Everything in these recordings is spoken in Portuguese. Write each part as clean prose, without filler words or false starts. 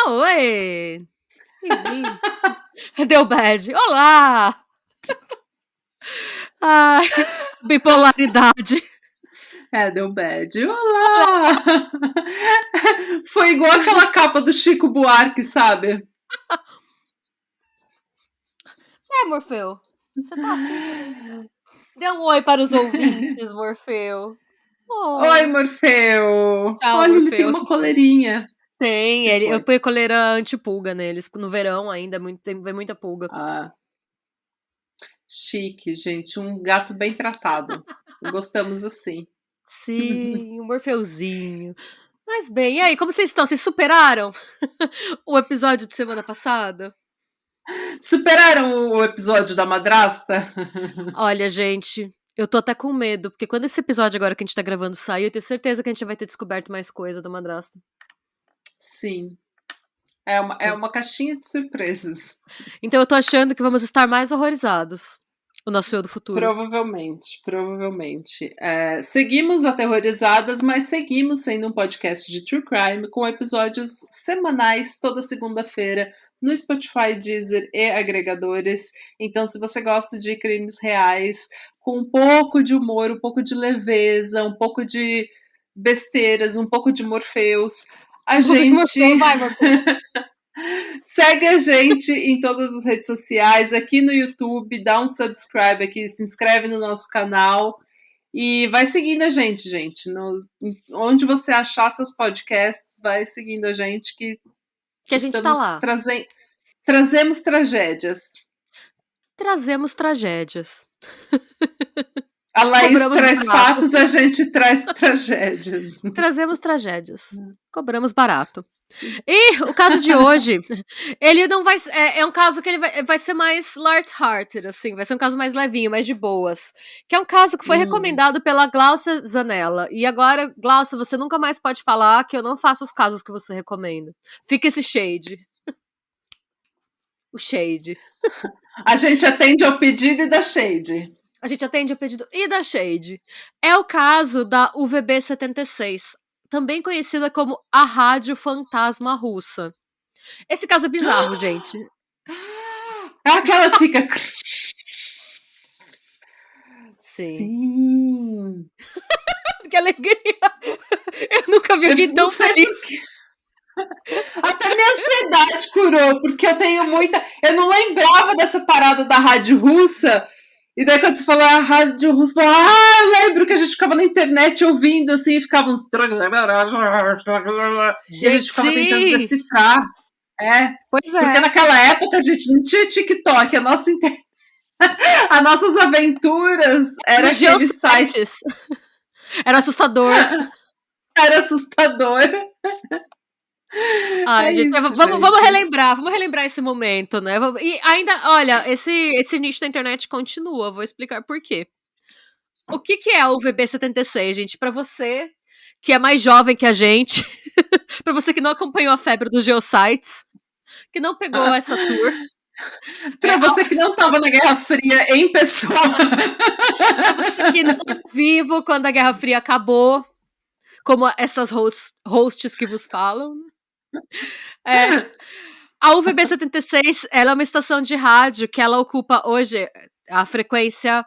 Oi! Bem-vindo. Deu bad. Olá! Ai, bipolaridade. Deu bad. Olá! Foi igual aquela capa do Chico Buarque, sabe? Morfeu. Você tá afim? Dê um oi para os ouvintes, Morfeu. Oi, Morfeu! Tchau, Olha, ele Morfeu. tem uma coleirinha. Tem, Se foi. eu ponho coleira antipulga neles. No verão ainda vem muita pulga. Ah, chique, gente. Um gato bem tratado. Gostamos assim. Sim, um Morfeuzinho. Mas bem, e aí, como vocês estão? Vocês superaram o episódio de semana passada? Superaram o episódio da madrasta? Olha, gente, eu tô até com medo, porque quando esse episódio agora que a gente tá gravando sair, eu tenho certeza que a gente vai ter descoberto mais coisa da madrasta. Sim. É uma caixinha de surpresas. Então eu tô achando que vamos estar mais horrorizados. O nosso eu do futuro. Provavelmente. Seguimos aterrorizadas, mas seguimos sendo um podcast de True Crime com episódios semanais toda segunda-feira no Spotify, Deezer e agregadores. Então, se você gosta de crimes reais, com um pouco de humor, um pouco de leveza, um pouco de besteiras, um pouco de Morfeus, a gente... Vai, Morfeu. Segue a gente em todas as redes sociais, aqui no YouTube, dá um subscribe aqui, se inscreve no nosso canal e vai seguindo a gente, onde você achar seus podcasts, vai seguindo a gente que a gente tá lá. Trazemos tragédias. Trazemos tragédias. A Laís traz fatos, a gente traz tragédias. Trazemos tragédias. Cobramos barato. E o caso de hoje, ele não vai... É um caso que ele vai ser mais light-hearted, assim. Vai ser um caso mais levinho, mais de boas. Que é um caso que foi recomendado pela Glaucia Zanella. E agora, Glaucia, você nunca mais pode falar que eu não faço os casos que você recomenda. Fica esse shade. O shade. A gente atende ao pedido e dá shade. A gente atende o pedido e dá shade. É o caso da UVB-76, também conhecida como a Rádio Fantasma Russa. Esse caso é bizarro, gente. É aquela que fica... Sim. Que alegria! Eu nunca vi alguém tão feliz. Até minha ansiedade curou, porque eu tenho muita... Eu não lembrava dessa parada da rádio russa. E daí quando você falou a rádio russa, eu lembro que a gente ficava na internet ouvindo assim, e ficava uns... Gente, e a gente ficava tentando decifrar. Pois é. Porque naquela época a gente não tinha TikTok, a nossa internet... As nossas aventuras era aquele site... Era assustador. Era assustador. Ai, gente, vamos relembrar esse momento, né? E ainda, olha, esse nicho da internet continua, vou explicar por quê. O que é o VB76, gente? Pra você que é mais jovem que a gente, pra você que não acompanhou a febre dos geosites, que não pegou essa tour. Pra você que não tava na Guerra Fria em pessoa. Pra você que não tá vivo quando a Guerra Fria acabou, como essas hosts que vos falam. A UVB76, ela é uma estação de rádio que ela ocupa hoje a frequência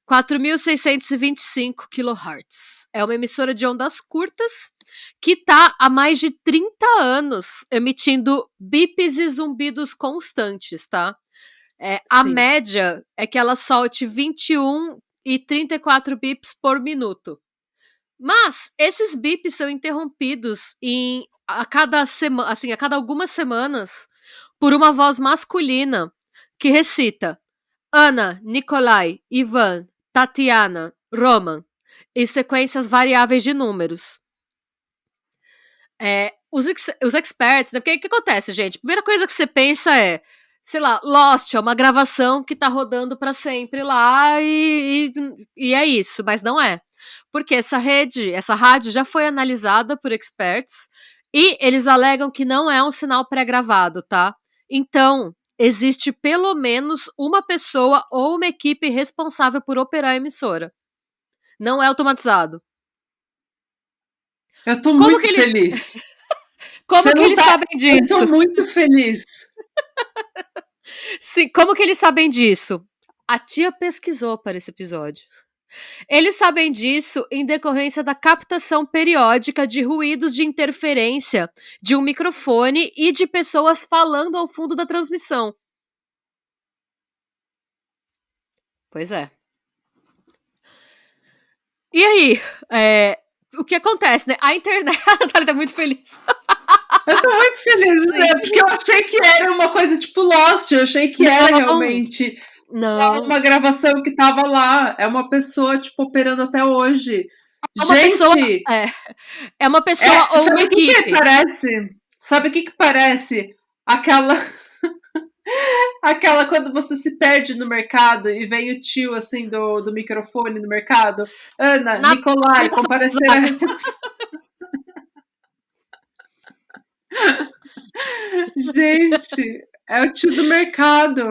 4.625 kHz. É uma emissora de ondas curtas que está há mais de 30 anos emitindo bips e zumbidos constantes, tá? A média é que ela solte 21 e 34 bips por minuto. Mas esses bips são interrompidos a cada algumas semanas por uma voz masculina que recita Ana, Nikolai, Ivan, Tatiana, Roman, em sequências variáveis de números. Os experts, né? Porque o que acontece, gente? A primeira coisa que você pensa é, sei lá, Lost é uma gravação que tá rodando para sempre lá e é isso, mas não é. Porque essa rádio já foi analisada por experts e eles alegam que não é um sinal pré-gravado, tá? Então, existe pelo menos uma pessoa ou uma equipe responsável por operar a emissora. Não é automatizado. Eu tô Como muito que ele feliz. como Você que não eles tá sabem eu tô disso? muito feliz. Sim, como que eles sabem disso? A tia pesquisou para esse episódio. Eles sabem disso em decorrência da captação periódica de ruídos de interferência de um microfone e de pessoas falando ao fundo da transmissão. Pois é. E aí, o que acontece, né? A internet... A Natália tá muito feliz. Eu tô muito feliz, né? Sim. Porque eu achei que era uma coisa tipo Lost, eu achei que era Não, realmente só não. uma gravação que tava lá. É uma pessoa, tipo, operando até hoje. É uma pessoa... Gente, É, é uma pessoa ou uma sabe o que que equipe. parece? Sabe o que que parece? Aquela aquela quando você se perde no mercado e vem o tio, assim, do microfone no mercado. Ana, Nicolai, Natália comparecer à Salazar. recepção. Gente, é o tio do mercado.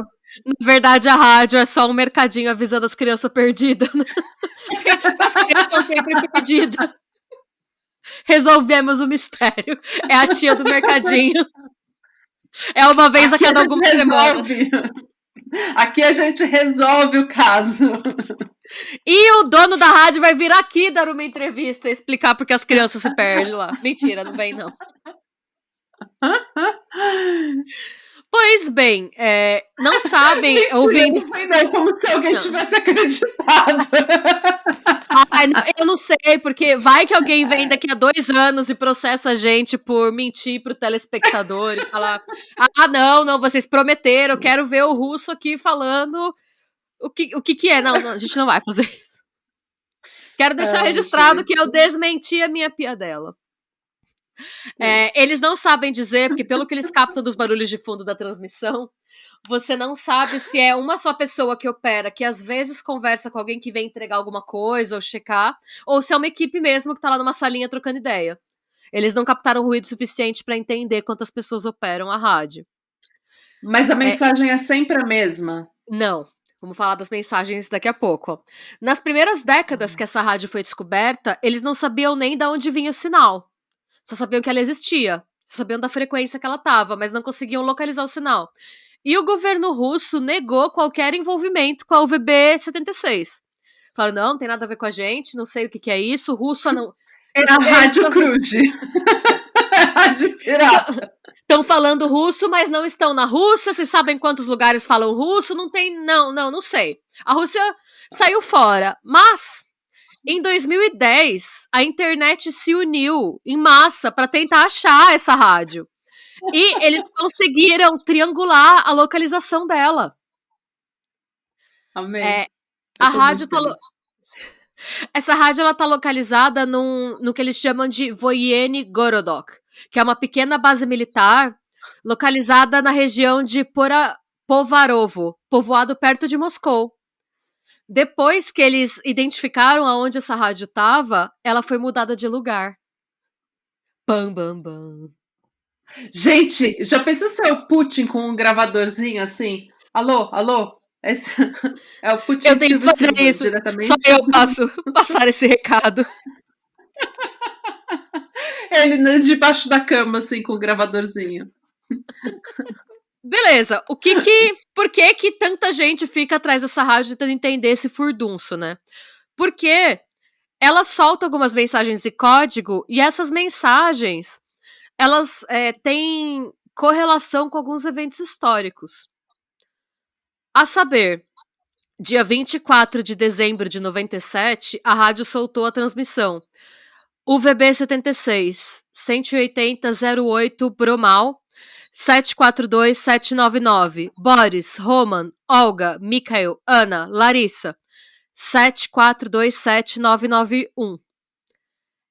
Na verdade, a rádio é só um mercadinho avisando as crianças perdidas. Né? As crianças estão sempre perdidas. Resolvemos o mistério. É a tia do mercadinho. É uma vez a Aqui a cada gente algumas semanas. resolve. Aqui a gente resolve o caso. E o dono da rádio vai vir aqui dar uma entrevista e explicar porque as crianças se perdem lá. Mentira, não vem não. Pois bem, não sabem, Mentira, ouvindo... não foi não, como se alguém Não. tivesse acreditado. Ai, não, eu não sei, porque vai que alguém vem daqui a 2 anos e processa a gente por mentir pro telespectador e falar: ah, não, vocês prometeram, eu quero ver o Russo aqui falando o que é. Não, a gente não vai fazer isso. Quero deixar Ai, registrado que eu gente. desmenti a minha piadela. Eles não sabem dizer, porque pelo que eles captam dos barulhos de fundo da transmissão, você não sabe se é uma só pessoa que opera, que às vezes conversa com alguém que vem entregar alguma coisa ou checar, ou se é uma equipe mesmo que tá lá numa salinha trocando ideia. Eles não captaram ruído suficiente para entender quantas pessoas operam a rádio. Mas a mensagem é sempre a mesma. Não. Vamos falar das mensagens daqui a pouco. Ó. Nas primeiras décadas que essa rádio foi descoberta, eles não sabiam nem de onde vinha o sinal. Só sabiam que ela existia. Só sabiam da frequência que ela estava, mas não conseguiam localizar o sinal. E o governo russo negou qualquer envolvimento com a UVB-76. Falaram, não tem nada a ver com a gente, não sei o que é isso, russo não... É a Rádio Cruz. É a Rádio Pirata. Estão falando russo, mas não estão na Rússia, vocês sabem quantos lugares falam russo, não tem... Não sei. A Rússia saiu fora, mas... Em 2010, a internet se uniu em massa para tentar achar essa rádio. E eles conseguiram triangular a localização dela. Amém. A Eu tô rádio muito tá feliz. Essa rádio ela tá localizada no que eles chamam de Voyene Gorodok, que é uma pequena base militar localizada na região de Povarovo, povoado perto de Moscou. Depois que eles identificaram aonde essa rádio estava, ela foi mudada de lugar. Bam, bam, bam. Gente, já pensou se é o Putin com um gravadorzinho assim? Alô, alô? Esse é o Putin Eu tenho que fazer Silva, isso. Só diretamente. eu posso passar esse recado. Ele debaixo da cama, assim, com o gravadorzinho. Beleza, por que tanta gente fica atrás dessa rádio tentando entender esse furdunço, né? Porque ela solta algumas mensagens de código e essas mensagens, elas têm correlação com alguns eventos históricos. A saber, dia 24 de dezembro de 97, a rádio soltou a transmissão. UVB-76, 18008 Bromal, 742799. Boris, Roman, Olga, Mikhail, Ana, Larissa, 742791.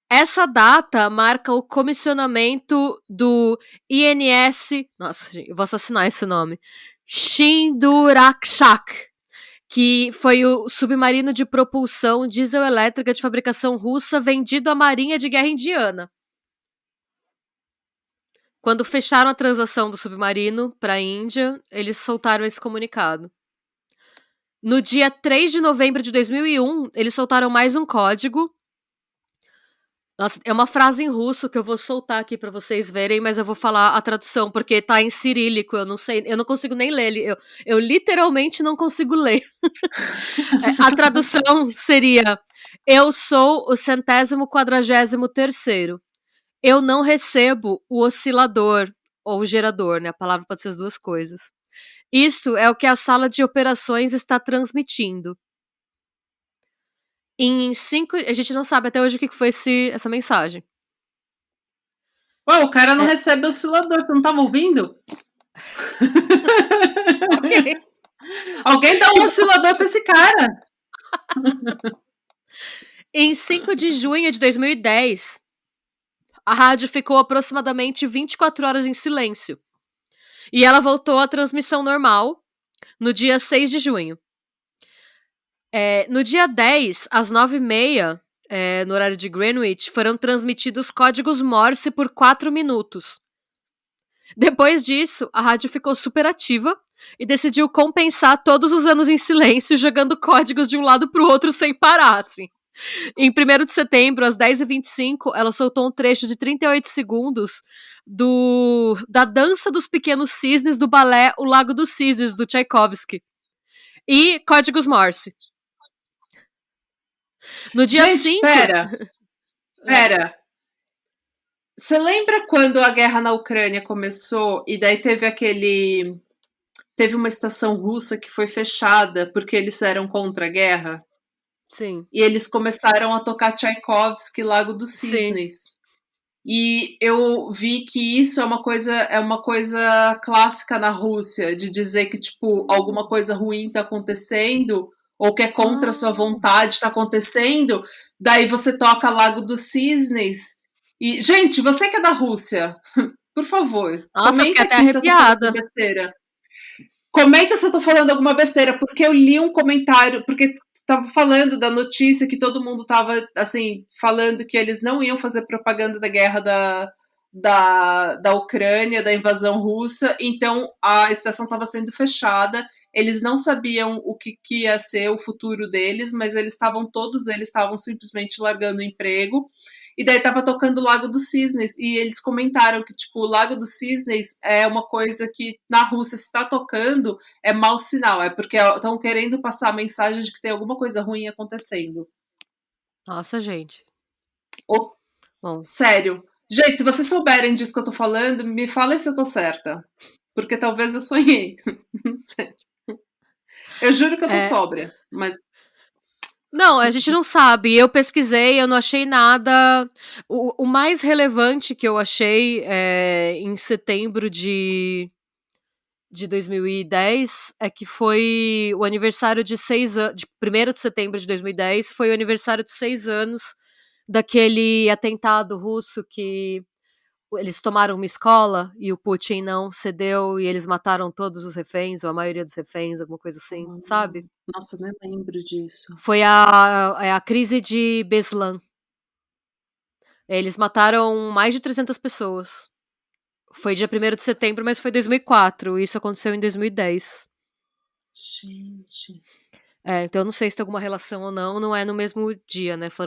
Essa data marca o comissionamento do INS... Nossa, gente, eu vou assassinar esse nome. Shindurakshak, que foi o submarino de propulsão diesel-elétrica de fabricação russa vendido à Marinha de Guerra Indiana. Quando fecharam a transação do submarino para a Índia, eles soltaram esse comunicado. No dia 3 de novembro de 2001, eles soltaram mais um código Nossa, é uma frase em russo que eu vou soltar aqui pra vocês verem, mas eu vou falar a tradução, porque tá em cirílico, eu não sei, eu não consigo nem ler, eu literalmente não consigo ler. A tradução seria: eu sou o 143º. Eu não recebo o oscilador, ou o gerador, né, a palavra pode ser as 2 coisas. Isso é o que a sala de operações está transmitindo. A gente não sabe até hoje o que foi essa mensagem. Ué, o cara não recebe oscilador, você não tava ouvindo? Ok. Alguém dá um oscilador pra esse cara. Em 5 de junho de 2010, a rádio ficou aproximadamente 24 horas em silêncio. E ela voltou à transmissão normal no dia 6 de junho. No dia 10, às 9h30, no horário de Greenwich, foram transmitidos códigos Morse por 4 minutos. Depois disso, a rádio ficou super ativa e decidiu compensar todos os anos em silêncio, jogando códigos de um lado pro outro sem parar, assim. Em 1º de setembro, às 10h25, ela soltou um trecho de 38 segundos da Dança dos Pequenos Cisnes do balé O Lago dos Cisnes, do Tchaikovsky. E códigos Morse. No dia Gente, 5... Pera. Você lembra quando a guerra na Ucrânia começou e daí teve uma estação russa que foi fechada porque eles eram contra a guerra? Sim. E eles começaram a tocar Tchaikovsky, Lago dos Sim. Cisnes. E eu vi que isso é uma coisa clássica na Rússia, de dizer que, tipo, alguma coisa ruim tá acontecendo, ou que é contra a sua vontade tá acontecendo, daí você toca Lago dos Cisnes. E, gente, você que é da Rússia, por favor, Nossa, eu fiquei comenta até aqui se eu tô falando arrepiada. besteira. Comenta se eu tô falando alguma besteira, porque eu li um comentário, porque tava falando da notícia que todo mundo tava, assim, falando que eles não iam fazer propaganda da guerra da Ucrânia, da invasão russa, então a estação estava sendo fechada, eles não sabiam o que ia ser o futuro deles, mas todos eles estavam simplesmente largando o emprego, e daí tava tocando o Lago dos Cisnes, e eles comentaram que, tipo, o Lago dos Cisnes é uma coisa que na Rússia se tá tocando, é mau sinal, é porque estão querendo passar a mensagem de que tem alguma coisa ruim acontecendo. Nossa, gente. Oh, Bom. sério. Gente, se vocês souberem disso que eu tô falando, me falem se eu tô certa. Porque talvez eu sonhei. Não sei. Eu juro que eu tô sóbria, mas Não, a gente não sabe. Eu pesquisei, eu não achei nada. O mais relevante que eu achei em setembro de 2010 é que foi o aniversário de 6 anos. De 1º de setembro de 2010 foi o aniversário de 6 anos daquele atentado russo que eles tomaram uma escola e o Putin não cedeu e eles mataram todos os reféns, ou a maioria dos reféns, alguma coisa assim, sabe? Nossa, eu nem lembro disso. Foi a crise de Beslan. Eles mataram mais de 300 pessoas. Foi dia 1º de setembro, mas foi 2004. Isso aconteceu em 2010. Gente. Então eu não sei se tem alguma relação ou não. Não é no mesmo dia, né? Foi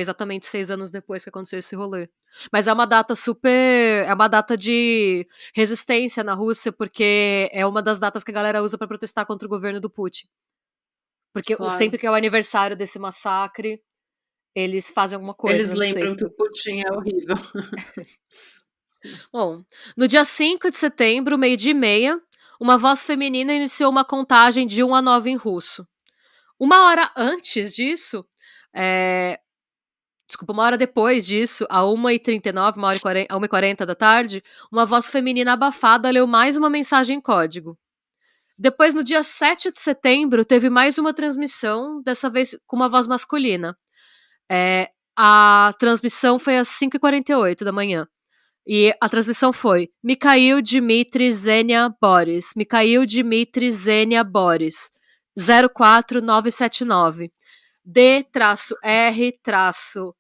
exatamente 6 anos depois que aconteceu esse rolê. Mas é uma data super... É uma data de resistência na Rússia, porque é uma das datas que a galera usa pra protestar contra o governo do Putin. Porque Claro. sempre que é o aniversário desse massacre, eles fazem alguma coisa, Eles mesmo lembram que sexta. o Putin é horrível. Bom, no dia 5 de setembro, 12h30, uma voz feminina iniciou uma contagem de 1 a 9 em russo. Uma hora antes disso, uma hora depois disso, a 1h39, 1h40 da tarde, uma voz feminina abafada leu mais uma mensagem em código. Depois, no dia 7 de setembro, teve mais uma transmissão, dessa vez com uma voz masculina. A transmissão foi às 5h48 da manhã. E a transmissão foi Mikhail Dmitry Zenia Boris. Mikhail Dmitry Zenia Boris. 04979. D-E-N-D-O-U-T.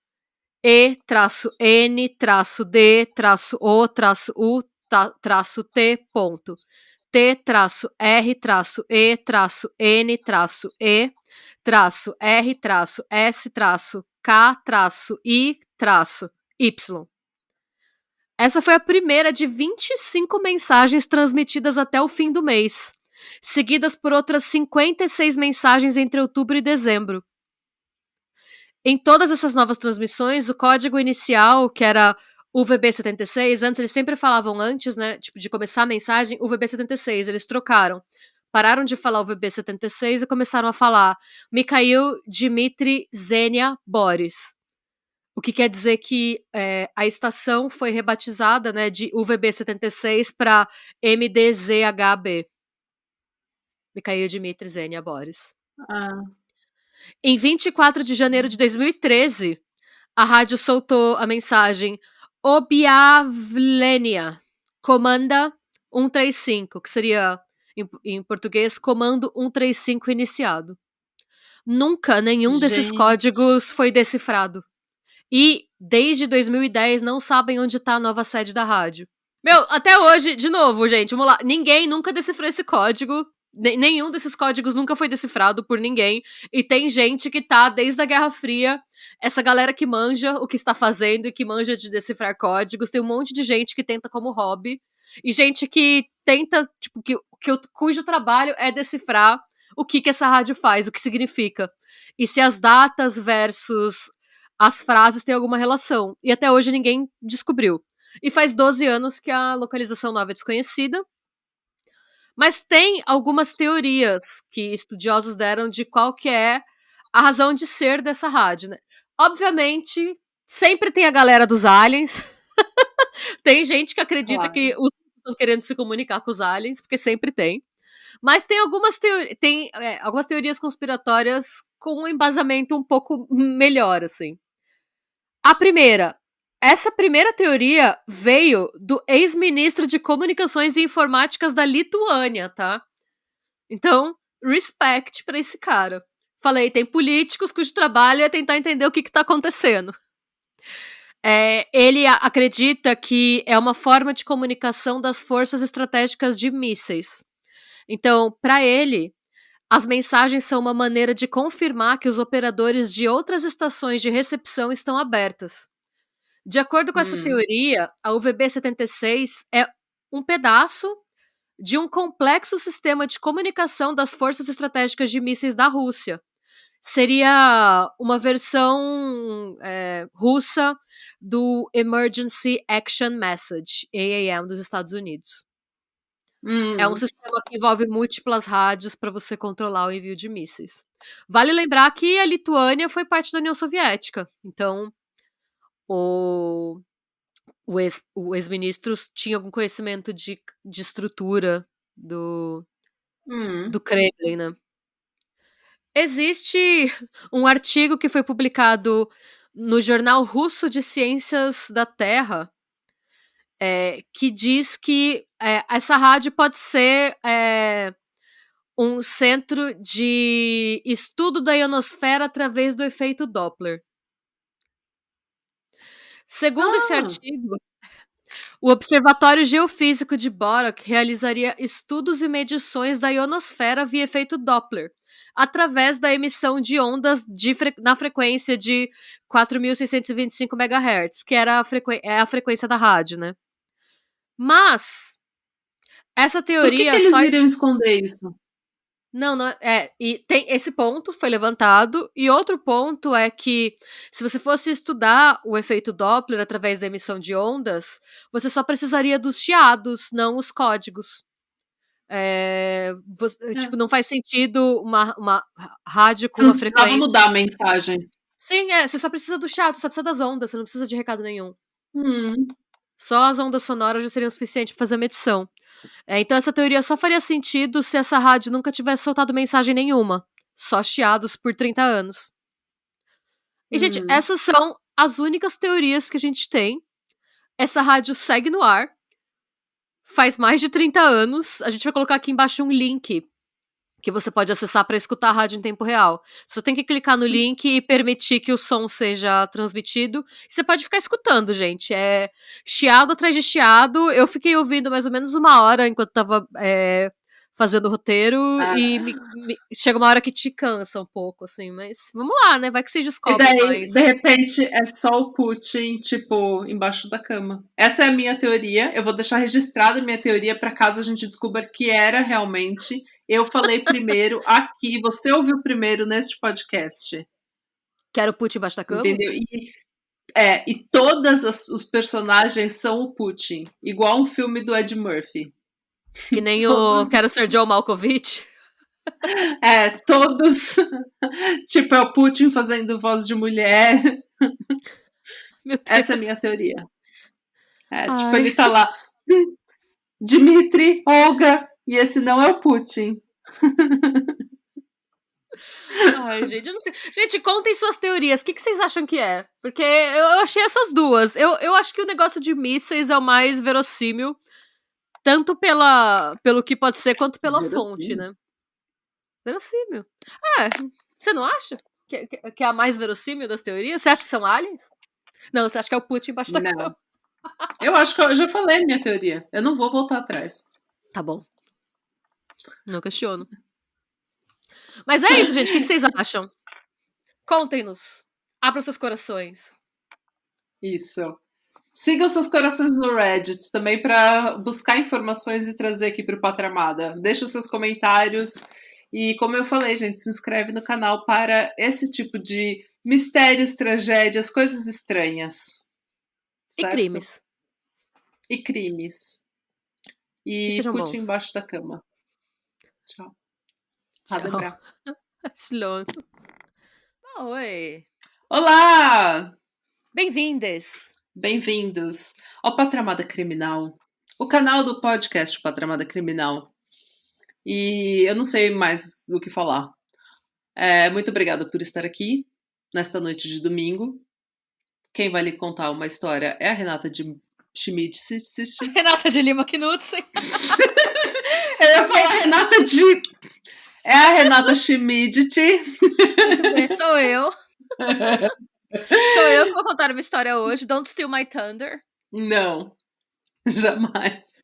T-R-E-N-E-R-S-S-T. 04979. K-I-Y. Essa foi a primeira de 25 mensagens transmitidas até o fim do mês, seguidas por outras 56 mensagens entre outubro e dezembro. Em todas essas novas transmissões, o código inicial, que era UVB76, antes eles sempre falavam antes, né, tipo, de começar a mensagem, UVB76, eles trocaram. Pararam de falar UVB76 e começaram a falar Mikhail Dmitry Zenia Boris. O que quer dizer que a estação foi rebatizada, né, de UVB76 para MDZHB. Mikhail Dmitry Zenia Boris. Em 24 de janeiro de 2013, a rádio soltou a mensagem Objavlenia, comanda 135, que seria, em português, comando 135 iniciado. Nunca nenhum desses códigos foi decifrado. E, desde 2010, não sabem onde tá a nova sede da rádio. Meu, até hoje, de novo, gente, vamos lá. Ninguém nunca decifrou esse código. Nenhum desses códigos nunca foi decifrado por ninguém. E tem gente que tá, desde a Guerra Fria, essa galera que manja o que está fazendo e que manja de decifrar códigos. Tem um monte de gente que tenta como hobby. E gente que tenta, tipo, cujo trabalho é decifrar o que essa rádio faz, o que significa. E se as datas versus as frases têm alguma relação. E até hoje ninguém descobriu. E faz 12 anos que a localização nova é desconhecida. Mas tem algumas teorias que estudiosos deram de qual que é a razão de ser dessa rádio, né? Obviamente, sempre tem a galera dos aliens. Tem gente que acredita que os estão querendo se comunicar com os aliens, porque sempre tem. Mas tem algumas teorias conspiratórias com um embasamento um pouco melhor, assim. Essa primeira teoria veio do ex-ministro de Comunicações e Informáticas da Lituânia, tá? Então, respect pra esse cara. Falei, tem políticos cujo trabalho é tentar entender o que tá acontecendo. Ele acredita que é uma forma de comunicação das forças estratégicas de mísseis. Então, para ele, as mensagens são uma maneira de confirmar que os operadores de outras estações de recepção estão abertas. De acordo com essa teoria, a UVB-76 é um pedaço de um complexo sistema de comunicação das forças estratégicas de mísseis da Rússia. Seria uma versão russa do Emergency Action Message, EAM, dos Estados Unidos. É um sistema que envolve múltiplas rádios para você controlar o envio de mísseis. Vale lembrar que a Lituânia foi parte da União Soviética, então o ex-ministro tinha algum conhecimento de estrutura do Kremlin, né? Existe um artigo que foi publicado no Jornal Russo de Ciências da Terra, que diz que essa rádio pode ser um centro de estudo da ionosfera através do efeito Doppler. Segundo esse artigo, o Observatório Geofísico de Borak realizaria estudos e medições da ionosfera via efeito Doppler, através da emissão de ondas na frequência de 4.625 MHz, que era a frequência da rádio, né? Mas essa teoria... Por que eles iriam esconder isso? Não, e tem esse ponto foi levantado, e outro ponto é que se você fosse estudar o efeito Doppler através da emissão de ondas, você só precisaria dos chiados, não os códigos. Tipo, não faz sentido uma rádio com uma frequência... Você não precisava mudar a mensagem. Sim, você só precisa do chiado, só precisa das ondas, você não precisa de recado nenhum. Só as ondas sonoras já seriam o suficiente para fazer a medição. Então essa teoria só faria sentido se essa rádio nunca tivesse soltado mensagem nenhuma. Só chiados por 30 anos. E, gente, essas são as únicas teorias que a gente tem. Essa rádio segue no ar. Faz mais de 30 anos. A gente vai colocar aqui embaixo um link que você pode acessar para escutar a rádio em tempo real. Só tem que clicar no link e permitir que o som seja transmitido. Você pode ficar escutando, gente. É chiado atrás de chiado. Eu fiquei ouvindo mais ou menos 1 hora enquanto tava fazendo roteiro Ah. e chega uma hora que te cansa um pouco, assim, mas vamos lá, né? Vai que vocês E descobrem daí, mais. de repente, é só o Putin, tipo, embaixo da cama. Essa é a minha teoria. Eu vou deixar registrada a minha teoria para caso a gente descubra que era realmente. Eu falei primeiro aqui, você ouviu primeiro neste podcast. Quero o Putin embaixo da cama? Entendeu? E todos os personagens são o Putin, igual um filme do Ed Murphy. Que nem Todos- o Quero Ser John Malkovich. Todos. Tipo, é o Putin fazendo voz de mulher. Meu Deus. Essa é a minha teoria. Tipo, Ai. ele tá lá. Dmitry, Olga, e esse não é o Putin. Ai, gente, eu não sei. Gente, contem suas teorias. O que vocês acham que é? Porque eu achei essas duas. Eu acho que o negócio de mísseis é o mais verossímil. Tanto pelo que pode ser, quanto pela fonte, né? Verossímil. Você não acha? Que é a mais verossímil das teorias? Você acha que são aliens? Não, você acha que é o Putin embaixo da cama? Eu acho que eu já falei a minha teoria. Eu não vou voltar atrás. Tá bom. Não questiono. Mas é isso, gente. O que vocês acham? Contem-nos. Abram seus corações. Isso. Sigam seus corações no Reddit também para buscar informações e trazer aqui para o Patramada. Deixa os seus comentários. E como eu falei, gente, se inscreve no canal para esse tipo de mistérios, tragédias, coisas estranhas. Certo? E crimes. E crimes. E sejam Putin bons. embaixo da cama. Tchau. Tchau. Sloan. Oi. Olá! Bem-vindes. Bem-vindos ao Patramada Criminal, o canal do podcast Patramada Criminal. E eu não sei mais o que falar. Muito obrigada por estar aqui nesta noite de domingo. Quem vai lhe contar uma história é a Renata de Schmidt. Renata de Lima Knudsen. Eu ia falar Renata de... É a Renata Schmidt. Muito bem, sou eu. Sou eu que vou contar uma história hoje. Don't Steal My Thunder. Não, jamais.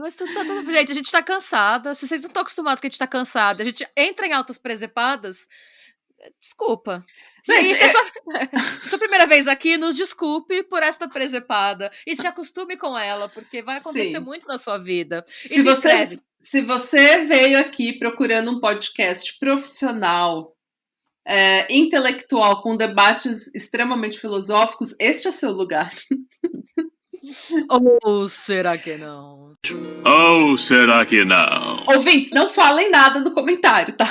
Mas tudo tá tudo... Gente, a gente tá cansada. Se vocês não estão acostumados que a gente tá cansada, a gente entra em altas presepadas. Desculpa. Gente, se é sua primeira vez aqui, nos desculpe por esta presepada. E se acostume com ela, porque vai acontecer muito na sua vida. Se você veio aqui procurando um podcast profissional, intelectual, com debates extremamente filosóficos, este é seu lugar. Ou será que não? Ou será que não? Ouvintes, não falem nada no comentário, tá?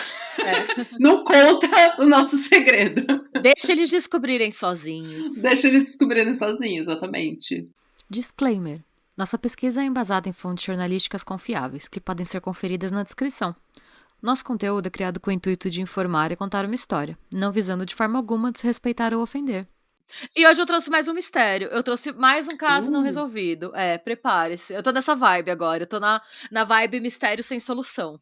Não conta o nosso segredo. Deixa eles descobrirem sozinhos. Deixa eles descobrirem sozinhos, exatamente. Disclaimer. Nossa pesquisa é embasada em fontes jornalísticas confiáveis, que podem ser conferidas na descrição. Nosso conteúdo é criado com o intuito de informar e contar uma história, não visando de forma alguma desrespeitar ou ofender. E hoje eu trouxe mais um mistério. Eu trouxe mais um caso não resolvido. Prepare-se. Eu tô nessa vibe agora. Eu tô na vibe mistério sem solução.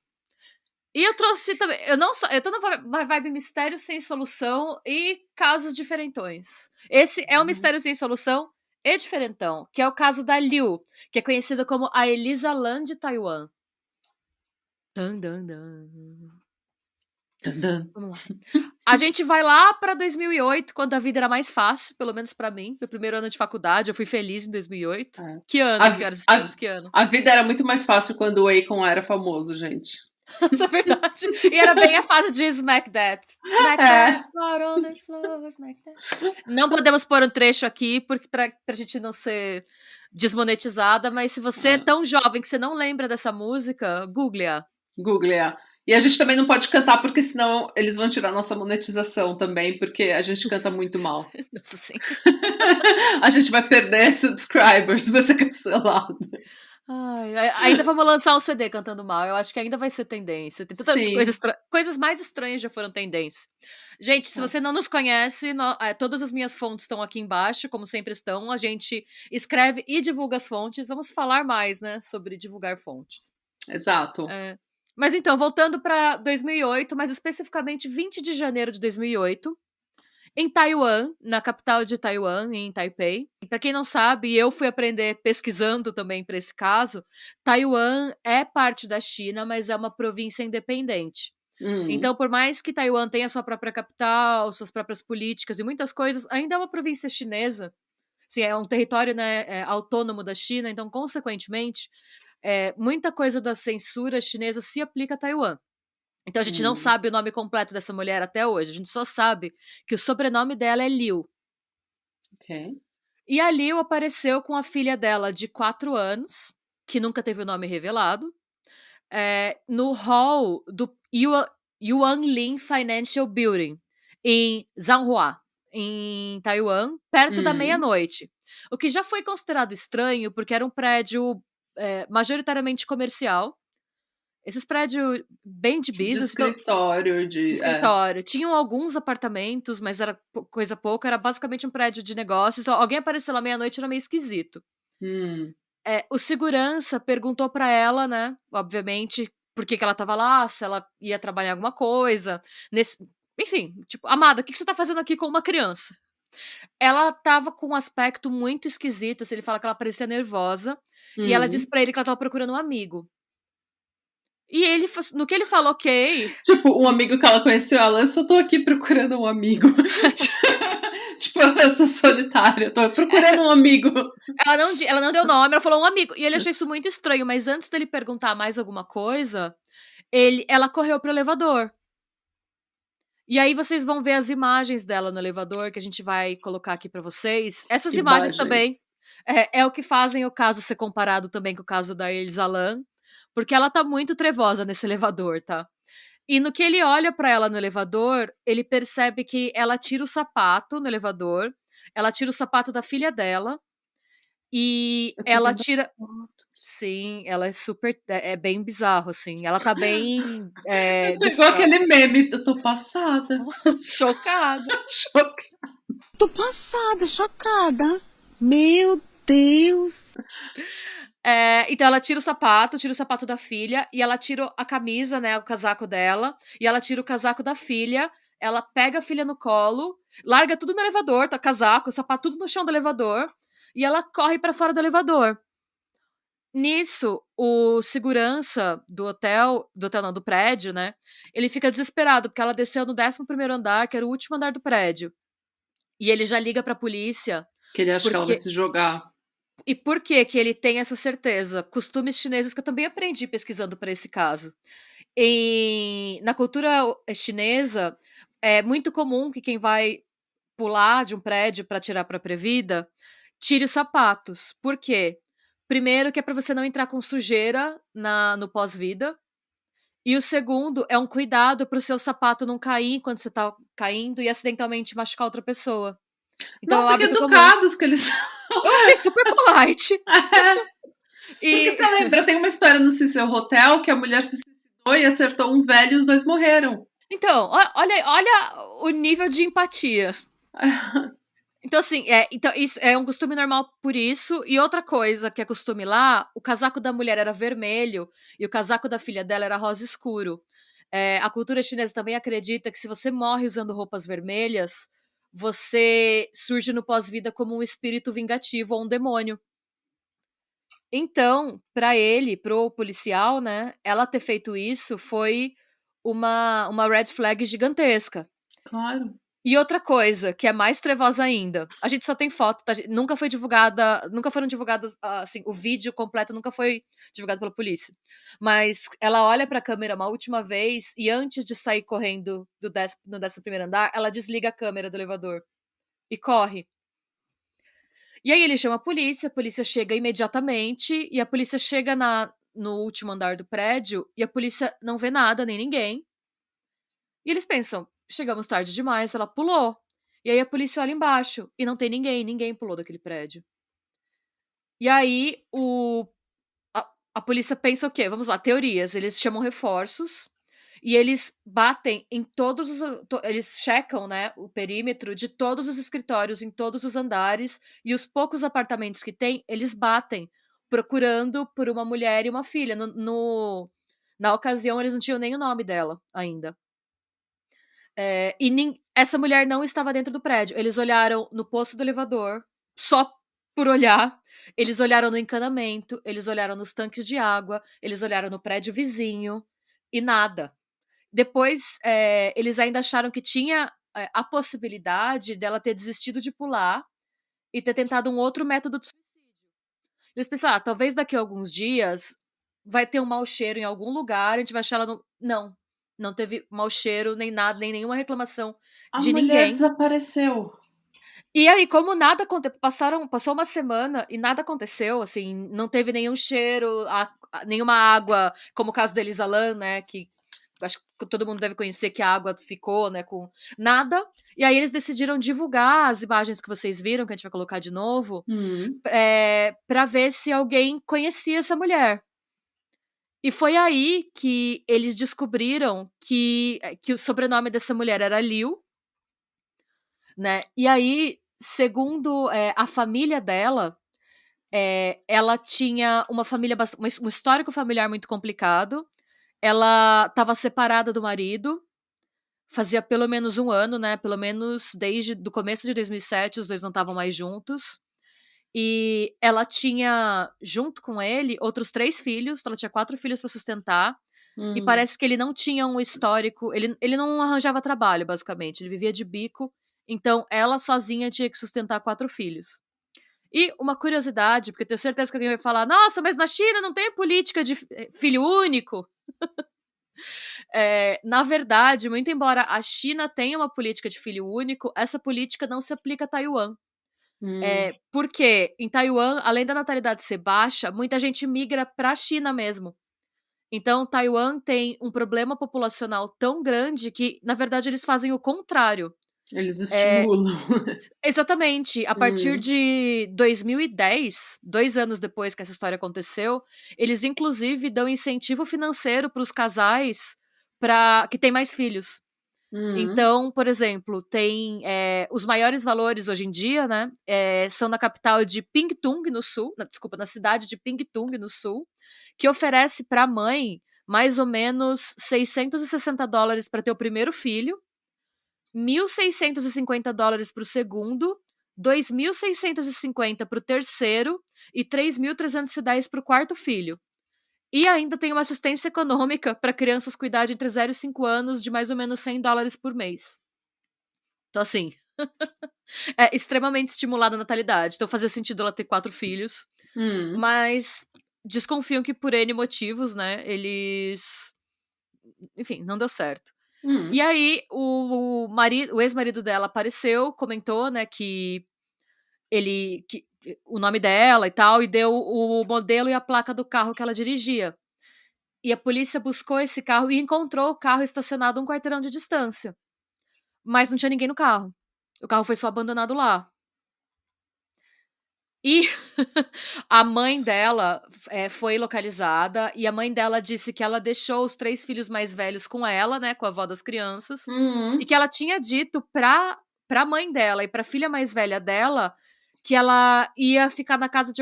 E eu trouxe também... Eu tô na vibe mistério sem solução e casos diferentões. Esse é um mistério sem solução e diferentão, que é o caso da Liu, que é conhecida como a Elisa Lam de Taiwan. Dun, dun, dun. Vamos lá. A gente vai lá pra 2008, quando a vida era mais fácil, pelo menos pra mim. Meu primeiro ano de faculdade, eu fui feliz em 2008. Que ano, senhoras e senhores, que ano? A vida era muito mais fácil quando o Akon era famoso, gente. Isso é verdade. E era bem a fase de Smack That. Smack That, floor on the floor, Smack That. Não podemos pôr um trecho aqui pra gente não ser desmonetizada, mas se você é tão jovem que você não lembra dessa música, google-a. Google-a. E a gente também não pode cantar, porque senão eles vão tirar nossa monetização também, porque a gente canta muito mal. Nossa, sim. A gente vai perder subscribers, vai ser cancelado. Ainda vamos lançar um CD cantando mal. Eu acho que ainda vai ser tendência. Tem tantas coisas mais estranhas já foram tendência. Gente, se você não nos conhece, todas as minhas fontes estão aqui embaixo, como sempre estão. A gente escreve e divulga as fontes. Vamos falar mais, né, sobre divulgar fontes. Exato. Mas então, voltando para 2008, mais especificamente 20 de janeiro de 2008, em Taiwan, na capital de Taiwan, em Taipei. Para quem não sabe, eu fui aprender pesquisando também para esse caso, Taiwan é parte da China, mas é uma província independente. Então, por mais que Taiwan tenha sua própria capital, suas próprias políticas e muitas coisas, ainda é uma província chinesa. Assim, é um território, né, autônomo da China, então, consequentemente, muita coisa da censura chinesa se aplica a Taiwan. Então a gente não sabe o nome completo dessa mulher até hoje, a gente só sabe que o sobrenome dela é Liu. Ok. E a Liu apareceu com a filha dela de 4 anos, que nunca teve o nome revelado, no hall do Yuanlin Financial Building, em Zhanghua, em Taiwan, perto da meia-noite. O que já foi considerado estranho, porque era um prédio majoritariamente comercial. Esses prédios bem de De business. escritório, De escritório. Tinham alguns apartamentos, mas era coisa pouca, era basicamente um prédio de negócios. Alguém apareceu lá meia-noite, era meio esquisito. O segurança perguntou pra ela, né, obviamente, por que ela estava lá, se ela ia trabalhar em alguma coisa. Enfim, tipo, amada, o que você tá fazendo aqui com uma criança? Ela estava com um aspecto muito esquisito, assim, ele fala que ela parecia nervosa, e ela disse pra ele que ela estava procurando um amigo. E ele, no que ele falou ok. Tipo, um amigo que ela conheceu, eu só tô aqui procurando um amigo. Tipo, eu sou solitária, tô procurando um amigo. Ela não deu nome, ela falou um amigo. E ele achou isso muito estranho, mas antes dele perguntar mais alguma coisa, ela correu pro elevador. E aí vocês vão ver as imagens dela no elevador, que a gente vai colocar aqui pra vocês. Essas imagens também é o que fazem o caso ser comparado também com o caso da Elisa Lam, porque ela tá muito trevosa nesse elevador, tá? E no que ele olha pra ela no elevador, ele percebe que ela tira o sapato no elevador, ela tira o sapato da filha dela, e ela tira... Sim, ela é super... É bem bizarro, assim. Ela tá bem... Igual aquele meme, eu tô passada. Chocada. Chocada. Tô passada, chocada. Meu Deus. Então ela tira o sapato da filha, e ela tira a camisa, né, o casaco dela, e ela tira o casaco da filha, ela pega a filha no colo, larga tudo no elevador, tá, casaco, o sapato, tudo no chão do elevador, e ela corre pra fora do elevador. Nisso, o segurança do hotel não, do prédio, né, ele fica desesperado, porque ela desceu no 11º andar, que era o último andar do prédio. E ele já liga pra polícia. Que ele acha que ela vai se jogar. E por que ele tem essa certeza? Costumes chineses que eu também aprendi pesquisando para esse caso. Na cultura chinesa, é muito comum que quem vai pular de um prédio para tirar a própria vida, tire os sapatos. Por quê? Primeiro, que é para você não entrar com sujeira no pós-vida. E o segundo é um cuidado para o seu sapato não cair enquanto você tá caindo e acidentalmente machucar outra pessoa. Então, Nossa, é um que hábito comum. educados que eles são. Eu achei super polite. Porque você lembra, tem uma história no Cecil Hotel que a mulher se suicidou e acertou um velho e os dois morreram. Então, olha o nível de empatia. Então, assim, então isso é um costume normal por isso. E outra coisa que é costume lá, o casaco da mulher era vermelho e o casaco da filha dela era rosa escuro. A cultura chinesa também acredita que se você morre usando roupas vermelhas, você surge no pós-vida como um espírito vingativo ou um demônio. Então, pro policial, né, ela ter feito isso foi uma red flag gigantesca. Claro. E outra coisa, que é mais trevosa ainda, a gente só tem foto, tá? Nunca foram divulgados, assim, o vídeo completo nunca foi divulgado pela polícia. Mas ela olha pra câmera uma última vez e antes de sair correndo no 11º andar, ela desliga a câmera do elevador e corre. E aí ele chama a polícia chega imediatamente, e a polícia chega no último andar do prédio, e a polícia não vê nada, nem ninguém. E eles pensam, chegamos tarde demais, ela pulou. E aí a polícia olha embaixo, e não tem ninguém pulou daquele prédio. E aí a polícia pensa o quê? Vamos lá, teorias. Eles chamam reforços, e eles batem em todos eles checam, né, o perímetro de todos os escritórios, em todos os andares, e os poucos apartamentos que tem, eles batem, procurando por uma mulher e uma filha. Na ocasião, eles não tinham nem o nome dela ainda. Essa mulher não estava dentro do prédio. Eles olharam no posto do elevador, só por olhar. Eles olharam no encanamento, eles olharam nos tanques de água, eles olharam no prédio vizinho e nada. Depois, eles ainda acharam que tinha a possibilidade dela ter desistido de pular e ter tentado um outro método de suicídio. Eles pensaram, talvez daqui a alguns dias vai ter um mau cheiro em algum lugar, a gente vai achar ela no... Não, não teve mau cheiro, nem nada, nem nenhuma reclamação A de mulher ninguém. desapareceu. E aí, como nada aconteceu, passou uma semana e nada aconteceu, assim, não teve nenhum cheiro, nenhuma água, como o caso da Elisa Lam, né, que acho que todo mundo deve conhecer que a água ficou, né, com nada. E aí eles decidiram divulgar as imagens que vocês viram, que a gente vai colocar de novo, pra ver se alguém conhecia essa mulher. E foi aí que eles descobriram que o sobrenome dessa mulher era Liu, né? E aí, segundo a família dela, ela tinha uma família um histórico familiar muito complicado. Ela estava separada do marido, fazia pelo menos 1 ano, né? Pelo menos desde o começo de 2007, os dois não estavam mais juntos. E ela tinha, junto com ele, outros 3 filhos. Então ela tinha 4 filhos para sustentar. E parece que ele não tinha um histórico. Ele não arranjava trabalho, basicamente. Ele vivia de bico. Então ela sozinha tinha que sustentar 4 filhos. E uma curiosidade, porque eu tenho certeza que alguém vai falar: nossa, mas na China não tem política de filho único. Na verdade, muito embora a China tenha uma política de filho único, essa política não se aplica a Taiwan. Porque em Taiwan, além da natalidade ser baixa, muita gente migra para a China mesmo. Então, Taiwan tem um problema populacional tão grande que, na verdade, eles fazem o contrário. Eles estimulam. Exatamente. A partir de 2010, 2 anos depois que essa história aconteceu, eles inclusive dão incentivo financeiro para os casais que têm mais filhos. Então, por exemplo, tem os maiores valores hoje em dia, né? São na capital de Pingtung, no sul. Desculpa, na cidade de Pingtung, no sul, que oferece para a mãe mais ou menos $660 para ter o primeiro filho, $1.650 para o segundo, 2.650 para o terceiro e 3.310 para o quarto filho. E ainda tem uma assistência econômica para crianças com idade entre 0 e 5 anos de mais ou menos $100 por mês. Então, assim, é extremamente estimulada a natalidade. Então, fazia sentido ela ter 4 filhos. Mas desconfiam que por N motivos, né, eles... Enfim, não deu certo. E aí, o ex-marido dela apareceu, comentou, né, que o nome dela e tal, e deu o modelo e a placa do carro que ela dirigia. E a polícia buscou esse carro e encontrou o carro estacionado 1 quarteirão de distância. Mas não tinha ninguém no carro. O carro foi só abandonado lá. E a mãe dela foi localizada, e a mãe dela disse que ela deixou os 3 filhos mais velhos com ela, né, com a avó das crianças, e que ela tinha dito pra mãe dela e pra filha mais velha dela que ela ia ficar na casa de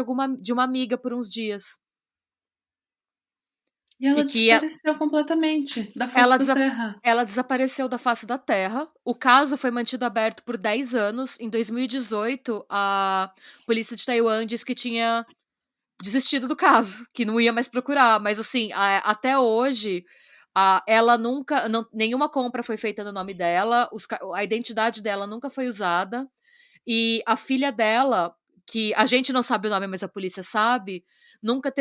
uma amiga por uns dias. E ela E que desapareceu completamente da face da terra. ela desapareceu da face da terra. O caso foi mantido aberto por 10 anos. Em 2018, a polícia de Taiwan disse que tinha desistido do caso, que não ia mais procurar. Mas, assim, até hoje, ela nunca... nenhuma compra foi feita no nome dela, a identidade dela nunca foi usada. E a filha dela, que a gente não sabe o nome, mas a polícia sabe, nunca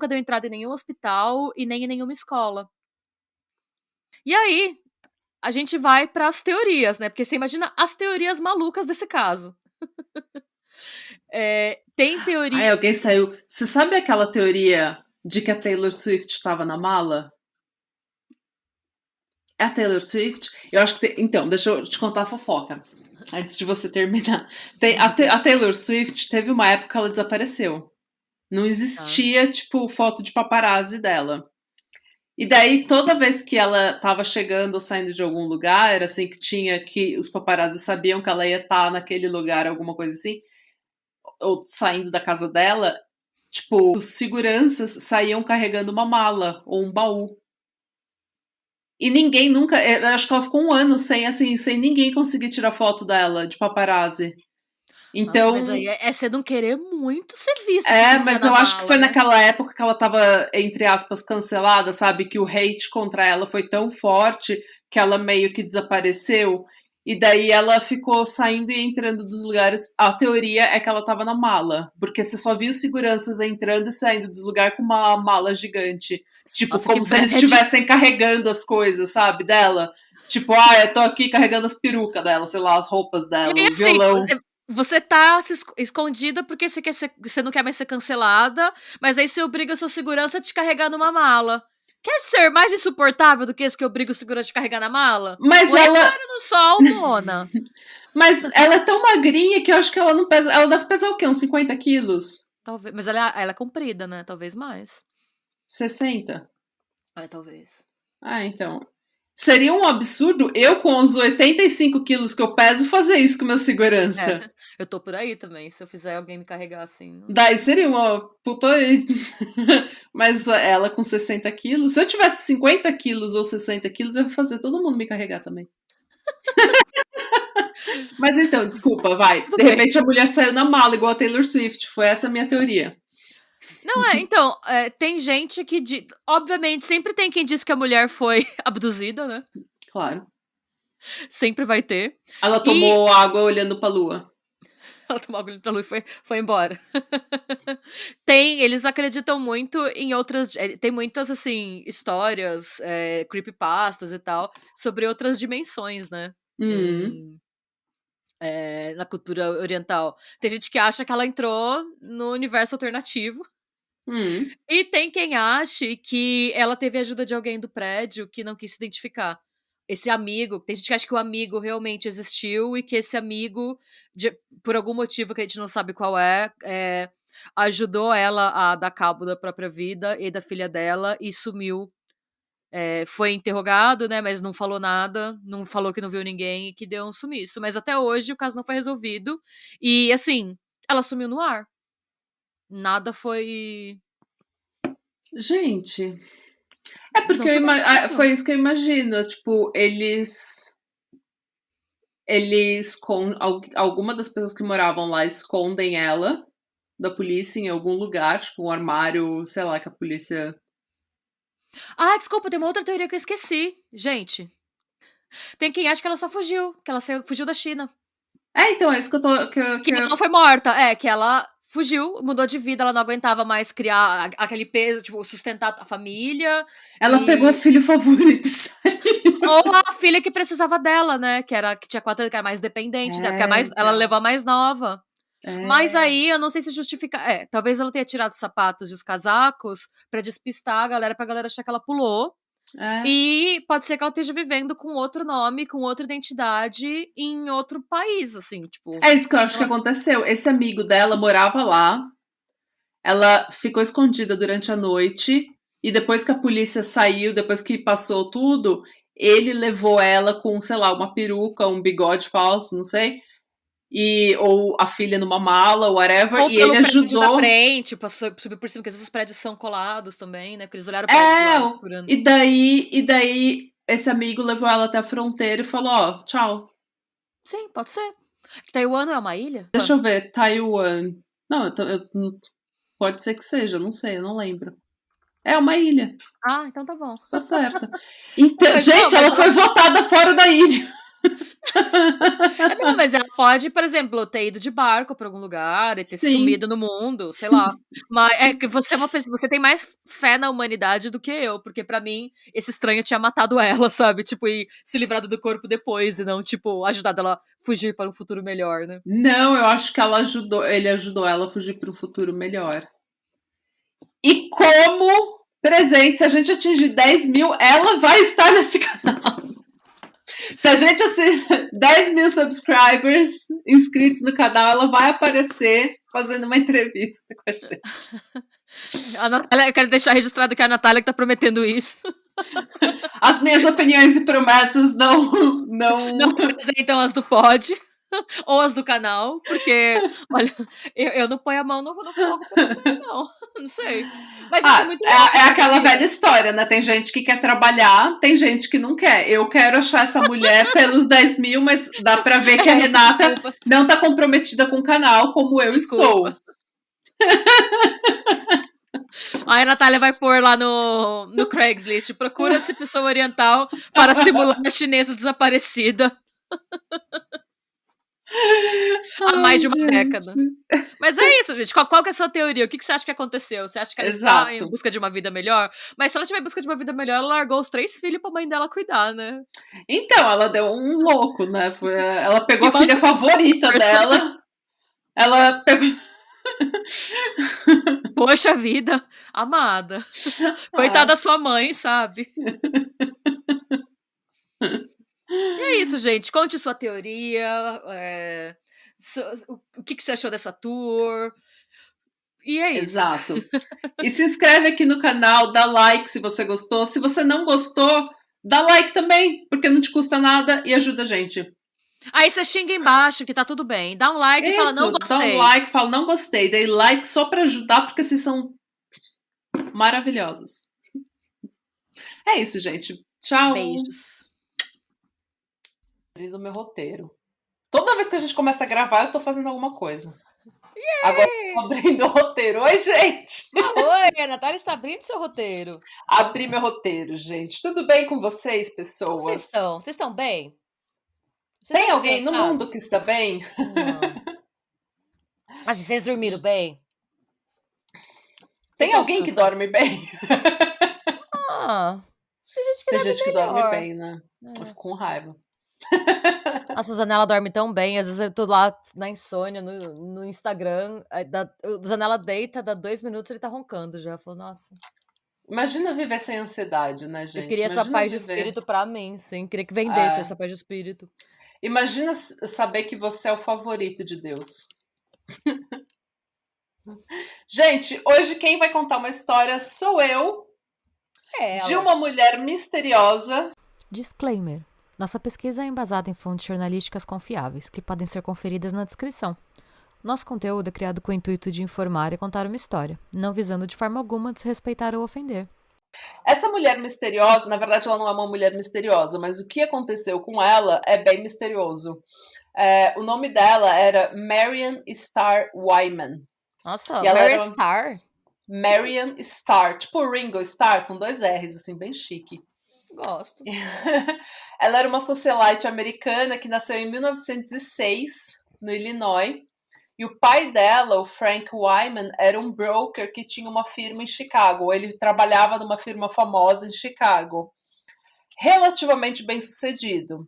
deu entrada em nenhum hospital e nem em nenhuma escola. E aí, a gente vai para as teorias, né? Porque você imagina as teorias malucas desse caso. Tem teoria... Ai, alguém saiu... Você sabe aquela teoria de que a Taylor Swift estava na mala? É a Taylor Swift? Eu acho que... Então, deixa eu te contar a fofoca, antes de você terminar. A Taylor Swift teve uma época que ela desapareceu. Não existia, tipo, foto de paparazzi dela. E daí, toda vez que ela tava chegando ou saindo de algum lugar, era assim, que os paparazzi sabiam que ela ia estar naquele lugar, alguma coisa assim, ou saindo da casa dela, tipo, os seguranças saíam carregando uma mala ou um baú. E ninguém nunca... Eu acho que ela ficou 1 ano sem ninguém conseguir tirar foto dela, de paparazzi. Então... Nossa, mas aí é você não querer muito ser vista que você enfia mas na eu acho que mala, foi né? naquela época que ela tava, entre aspas, cancelada, sabe? Que o hate contra ela foi tão forte que ela meio que desapareceu. E daí ela ficou saindo e entrando dos lugares. A teoria é que ela tava na mala, porque você só viu seguranças entrando e saindo dos lugares com uma mala gigante. Tipo, Nossa, que como se eles bad. estivessem carregando as coisas, sabe? Dela. Tipo, eu tô aqui carregando as perucas dela, sei lá, as roupas E dela, aí, o assim, violão. você tá escondida porque você não quer mais ser cancelada, mas aí você obriga o seu segurança a te carregar numa mala. Quer ser mais insuportável do que esse que obriga o segurança a te carregar na mala? Mas Põe a ela. cara no sol, Mona. Mas ela é tão magrinha que eu acho que ela não pesa. Ela deve pesar o quê? Uns 50 quilos? Talvez, mas ela é comprida, né? Talvez mais. 60? Talvez. Então. Seria um absurdo eu, com os 85 quilos que eu peso, fazer isso com meu segurança. Eu tô por aí também. Se eu fizer alguém me carregar assim. Não... Daí seria uma puta. Mas ela com 60 quilos. Se eu tivesse 50 quilos ou 60 quilos, eu ia fazer todo mundo me carregar também. Mas então, desculpa, vai. Tudo De bem. repente a mulher saiu na mala, igual a Taylor Swift. Foi essa a minha teoria. Não, então, tem gente que... Obviamente, sempre tem quem diz que a mulher foi abduzida, né? Claro. Sempre vai ter. Ela tomou água olhando pra lua. Ela tomou água pra lua e foi embora. Eles acreditam muito em outras... Tem muitas, assim, histórias, creepypastas e tal, sobre outras dimensões, né? Na cultura oriental. Tem gente que acha que ela entrou no universo alternativo. E tem quem ache que ela teve ajuda de alguém do prédio que não quis se identificar. Esse amigo, tem gente que acha que o amigo realmente existiu e que esse amigo, por algum motivo que a gente não sabe qual ajudou ela a dar cabo da própria vida e da filha dela e sumiu. Foi interrogado, né, mas não falou nada, não falou que não viu ninguém e que deu um sumiço. Mas até hoje o caso não foi resolvido e, assim, ela sumiu no ar. Nada foi... Gente, porque foi isso que eu imagino. Tipo, alguma das pessoas que moravam lá escondem ela da polícia em algum lugar, tipo um armário, sei lá, que a polícia... Desculpa, tem uma outra teoria que eu esqueci, gente. Tem quem acha que ela só fugiu, que ela fugiu da China. Então, é isso que eu tô... Que ela não foi morta, que ela fugiu, mudou de vida, ela não aguentava mais criar aquele peso, tipo, sustentar a família. Ela pegou o filho favorito e saiu. Ou a filha que precisava dela, né, que tinha 4 anos, que era mais dependente, né, porque ela levou a mais nova. Mas aí, eu não sei se justifica... talvez ela tenha tirado os sapatos e os casacos pra despistar a galera, pra galera achar que ela pulou. E pode ser que ela esteja vivendo com outro nome, com outra identidade, em outro país, assim, tipo... É isso que eu acho que aconteceu. Esse amigo dela morava lá, ela ficou escondida durante a noite, e depois que a polícia saiu, depois que passou tudo, ele levou ela com, sei lá, uma peruca, um bigode falso, não sei... ou a filha numa mala, whatever, ou e ele ajudou... da frente, subiu por cima, porque às vezes os prédios são colados também, né, porque eles olharam o prédio procurando. E daí esse amigo levou ela até a fronteira e falou, tchau. Sim, pode ser. Taiwan não é uma ilha? Deixa eu ver, Taiwan. Não, pode ser que seja, não sei, eu não lembro. É uma ilha. Então tá bom. Tá certa. Então, gente, ela foi votada fora da ilha. Não, mas ela pode, por exemplo, ter ido de barco pra algum lugar e ter sumido no mundo, sei lá. Mas é que você é uma pessoa, você tem mais fé na humanidade do que eu, porque pra mim, esse estranho tinha matado ela, sabe? Tipo, e se livrado do corpo depois, e não, tipo, ajudado ela a fugir para um futuro melhor, né? Não, eu acho que ele ajudou ela a fugir para um futuro melhor. E como presente, se a gente atingir 10 mil, ela vai estar nesse canal. Se a gente 10 mil subscribers inscritos no canal, ela vai aparecer fazendo uma entrevista com a gente. A Natália, eu quero deixar registrado que é a Natália que tá prometendo isso. As minhas opiniões e promessas não representam as do Pod. Ou as do canal, porque, olha, eu não ponho a mão no fogo por isso aí não, não sei. Mas ia ser muito louco, É né, aquela imagina. velha história, né? Tem gente que quer trabalhar, tem gente que não quer. Eu quero achar essa mulher pelos 10 mil, mas dá pra ver que a Renata Desculpa, não tá comprometida com o canal como eu estou. desculpa. Aí a Natália vai pôr lá no Craigslist, procura-se pessoa oriental para simular a chinesa desaparecida há Ai, mais de uma gente. década. Mas é isso, gente. Qual que é a sua teoria? O que você acha que aconteceu? Você acha que ela está em Exato. busca de uma vida melhor? Mas se ela estiver em busca de uma vida melhor, ela largou os 3 filhos pra mãe dela cuidar, né? Então, ela deu um louco, né? Ela pegou Que a filha bando de favorita força. dela. Ela pegou. Poxa vida, amada. Coitada da sua mãe, sabe? E é isso, gente. Conte sua teoria. O que você achou dessa tour? E é isso. Exato. E se inscreve aqui no canal, dá like se você gostou. Se você não gostou, dá like também, porque não te custa nada e ajuda a gente. Aí você xinga embaixo, que tá tudo bem. Dá um like e fala, não Isso, dá um gostei. like, fala não gostei. Dei like só para ajudar, porque vocês são maravilhosos. É isso, gente. Tchau. Beijos. Do meu roteiro. Toda vez que a gente começa a gravar, eu tô fazendo alguma coisa. Agora eu tô abrindo o roteiro. Oi, gente! Oi, a Natália está abrindo seu roteiro. Abri meu roteiro, gente. Tudo bem com vocês, Como pessoas? vocês estão? Vocês estão bem? Vocês Tem estão alguém no descansados? mundo que está bem? Não. Mas vocês dormiram bem? Tem alguém que dorme bem? Ah, tem gente que Tem dorme gente que melhor. dorme bem, né? Eu fico com raiva. A Suzanela dorme tão bem, às vezes eu tô lá na insônia, no Instagram, o Zanella deita, dá 2 minutos ele tá roncando já. Eu falo, nossa, Imagina viver sem ansiedade, né, eu gente? queria essa Imagina paz de viver. espírito pra mim, sim. Queria que vendesse essa paz de espírito. Imagina saber que você é o favorito de Deus. Gente, hoje quem vai contar uma história sou eu, de uma mulher misteriosa. Disclaimer. Nossa pesquisa é embasada em fontes jornalísticas confiáveis, que podem ser conferidas na descrição. Nosso conteúdo é criado com o intuito de informar e contar uma história, não visando de forma alguma desrespeitar ou ofender. Essa mulher misteriosa, na verdade ela não é uma mulher misteriosa, mas o que aconteceu com ela é bem misterioso. O nome dela era Marian Starr Wyman. Nossa, E ela Mary era Starr? Marian Starr, tipo Ringo Starr, com 2 R's, assim, bem chique. Gosto. Ela era uma socialite americana que nasceu em 1906, no Illinois. E o pai dela, o Frank Wyman, era um broker que tinha uma firma em Chicago. Ele trabalhava numa firma famosa em Chicago. Relativamente bem sucedido.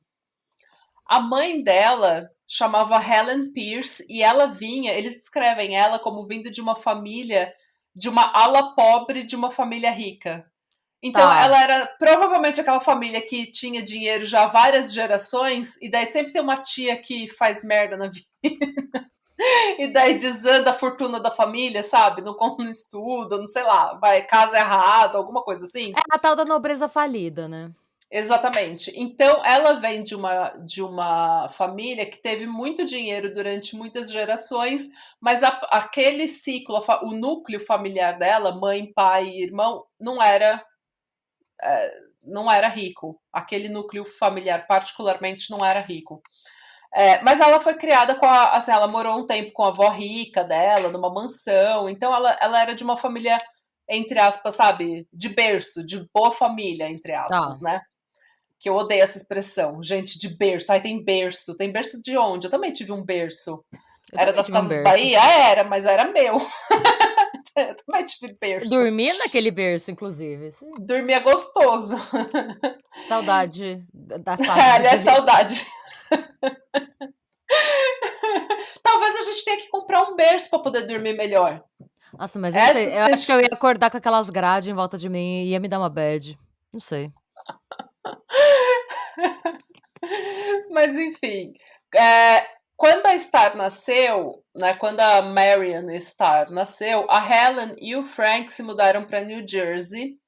A mãe dela chamava Helen Pierce e ela vinha, eles descrevem ela como vindo de uma família, de uma ala pobre de uma família rica. Então ela era provavelmente aquela família que tinha dinheiro já há várias gerações, e daí sempre tem uma tia que faz merda na vida. E daí desanda a fortuna da família, sabe? Não estuda, não sei lá, vai casa errada, alguma coisa assim. É a tal da nobreza falida, né? Exatamente. Então ela vem de uma família que teve muito dinheiro durante muitas gerações, mas aquele ciclo, o núcleo familiar dela, mãe, pai e irmão, não era rico. Aquele núcleo familiar, particularmente, não era rico. Mas ela foi criada assim, ela morou um tempo com a avó rica dela, numa mansão. Então ela era de uma família, entre aspas, sabe, de berço, de boa família, entre aspas, né? Que eu odeio essa expressão, gente, de berço. Ai, tem berço. Tem berço de onde? Eu também tive um berço. Era das Casas Bahia? Era, mas era meu. Eu também tive berço. Dormia naquele berço, inclusive. Sim. Dormia gostoso. Saudade da fase. Aliás, saudade. Talvez a gente tenha que comprar um berço para poder dormir melhor. Nossa, mas eu acho que eu ia acordar com aquelas grades em volta de mim e ia me dar uma bad. Não sei. Mas enfim, quando a Starr nasceu, né, quando a Marian Starr nasceu, a Helen e o Frank se mudaram para New Jersey.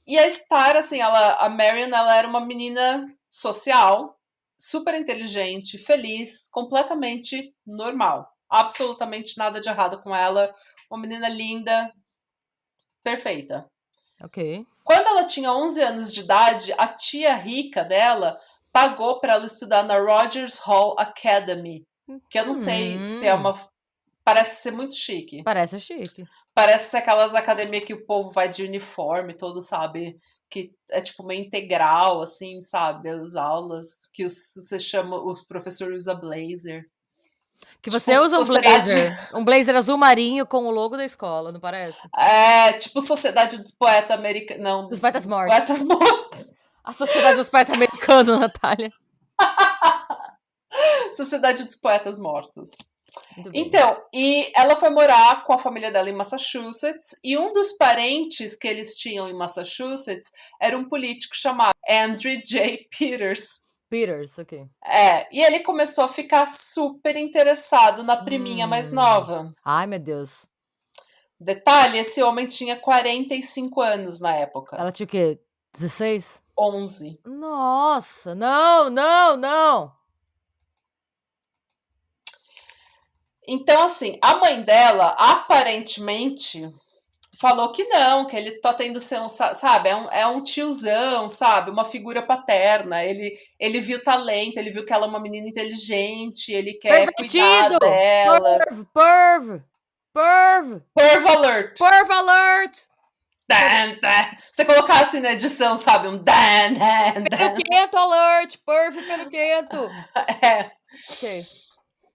E a Starr, assim, a Marian, ela era uma menina social, super inteligente, feliz, completamente normal. Absolutamente nada de errado com ela. Uma menina linda, perfeita. Ok. Quando ela tinha 11 anos de idade, a tia rica dela pagou para ela estudar na Rogers Hall Academy, que eu não sei se é uma... Parece ser muito chique. Parece chique. Parece ser aquelas academias que o povo vai de uniforme todo, sabe? Que é tipo meio integral, assim, sabe? As aulas, que você chama, os professores usam blazer. Que Tipo, você usa sociedade... um blazer azul marinho com o logo da escola, não parece? É, tipo Sociedade dos Poetas Americanos. Não, Dos poetas dos mortos. Poetas Mortos. A Sociedade dos Poetas Americanos, Natália. Sociedade dos Poetas Mortos. Muito bem. Então, e ela foi morar com a família dela em Massachusetts, e um dos parentes que eles tinham em Massachusetts era um político chamado Andrew J. Peters. Peters, ok. E ele começou a ficar super interessado na priminha mais nova. Ai, meu Deus. Detalhe, esse homem tinha 45 anos na época. Ela tinha o quê? 16? 11. Nossa, não, não, não. Então, assim, a mãe dela, aparentemente, falou que não, que ele tá tendo ser um, sabe, é um tiozão, sabe, uma figura paterna, ele viu talento, ele viu que ela é uma menina inteligente, ele quer cuidar Pervertido! dela. Perv alert! Perv alert! Dan, dan. Você colocar assim na edição, sabe, um dan, dan, dan. Peruquento alert! Perv peruquento! É. Ok.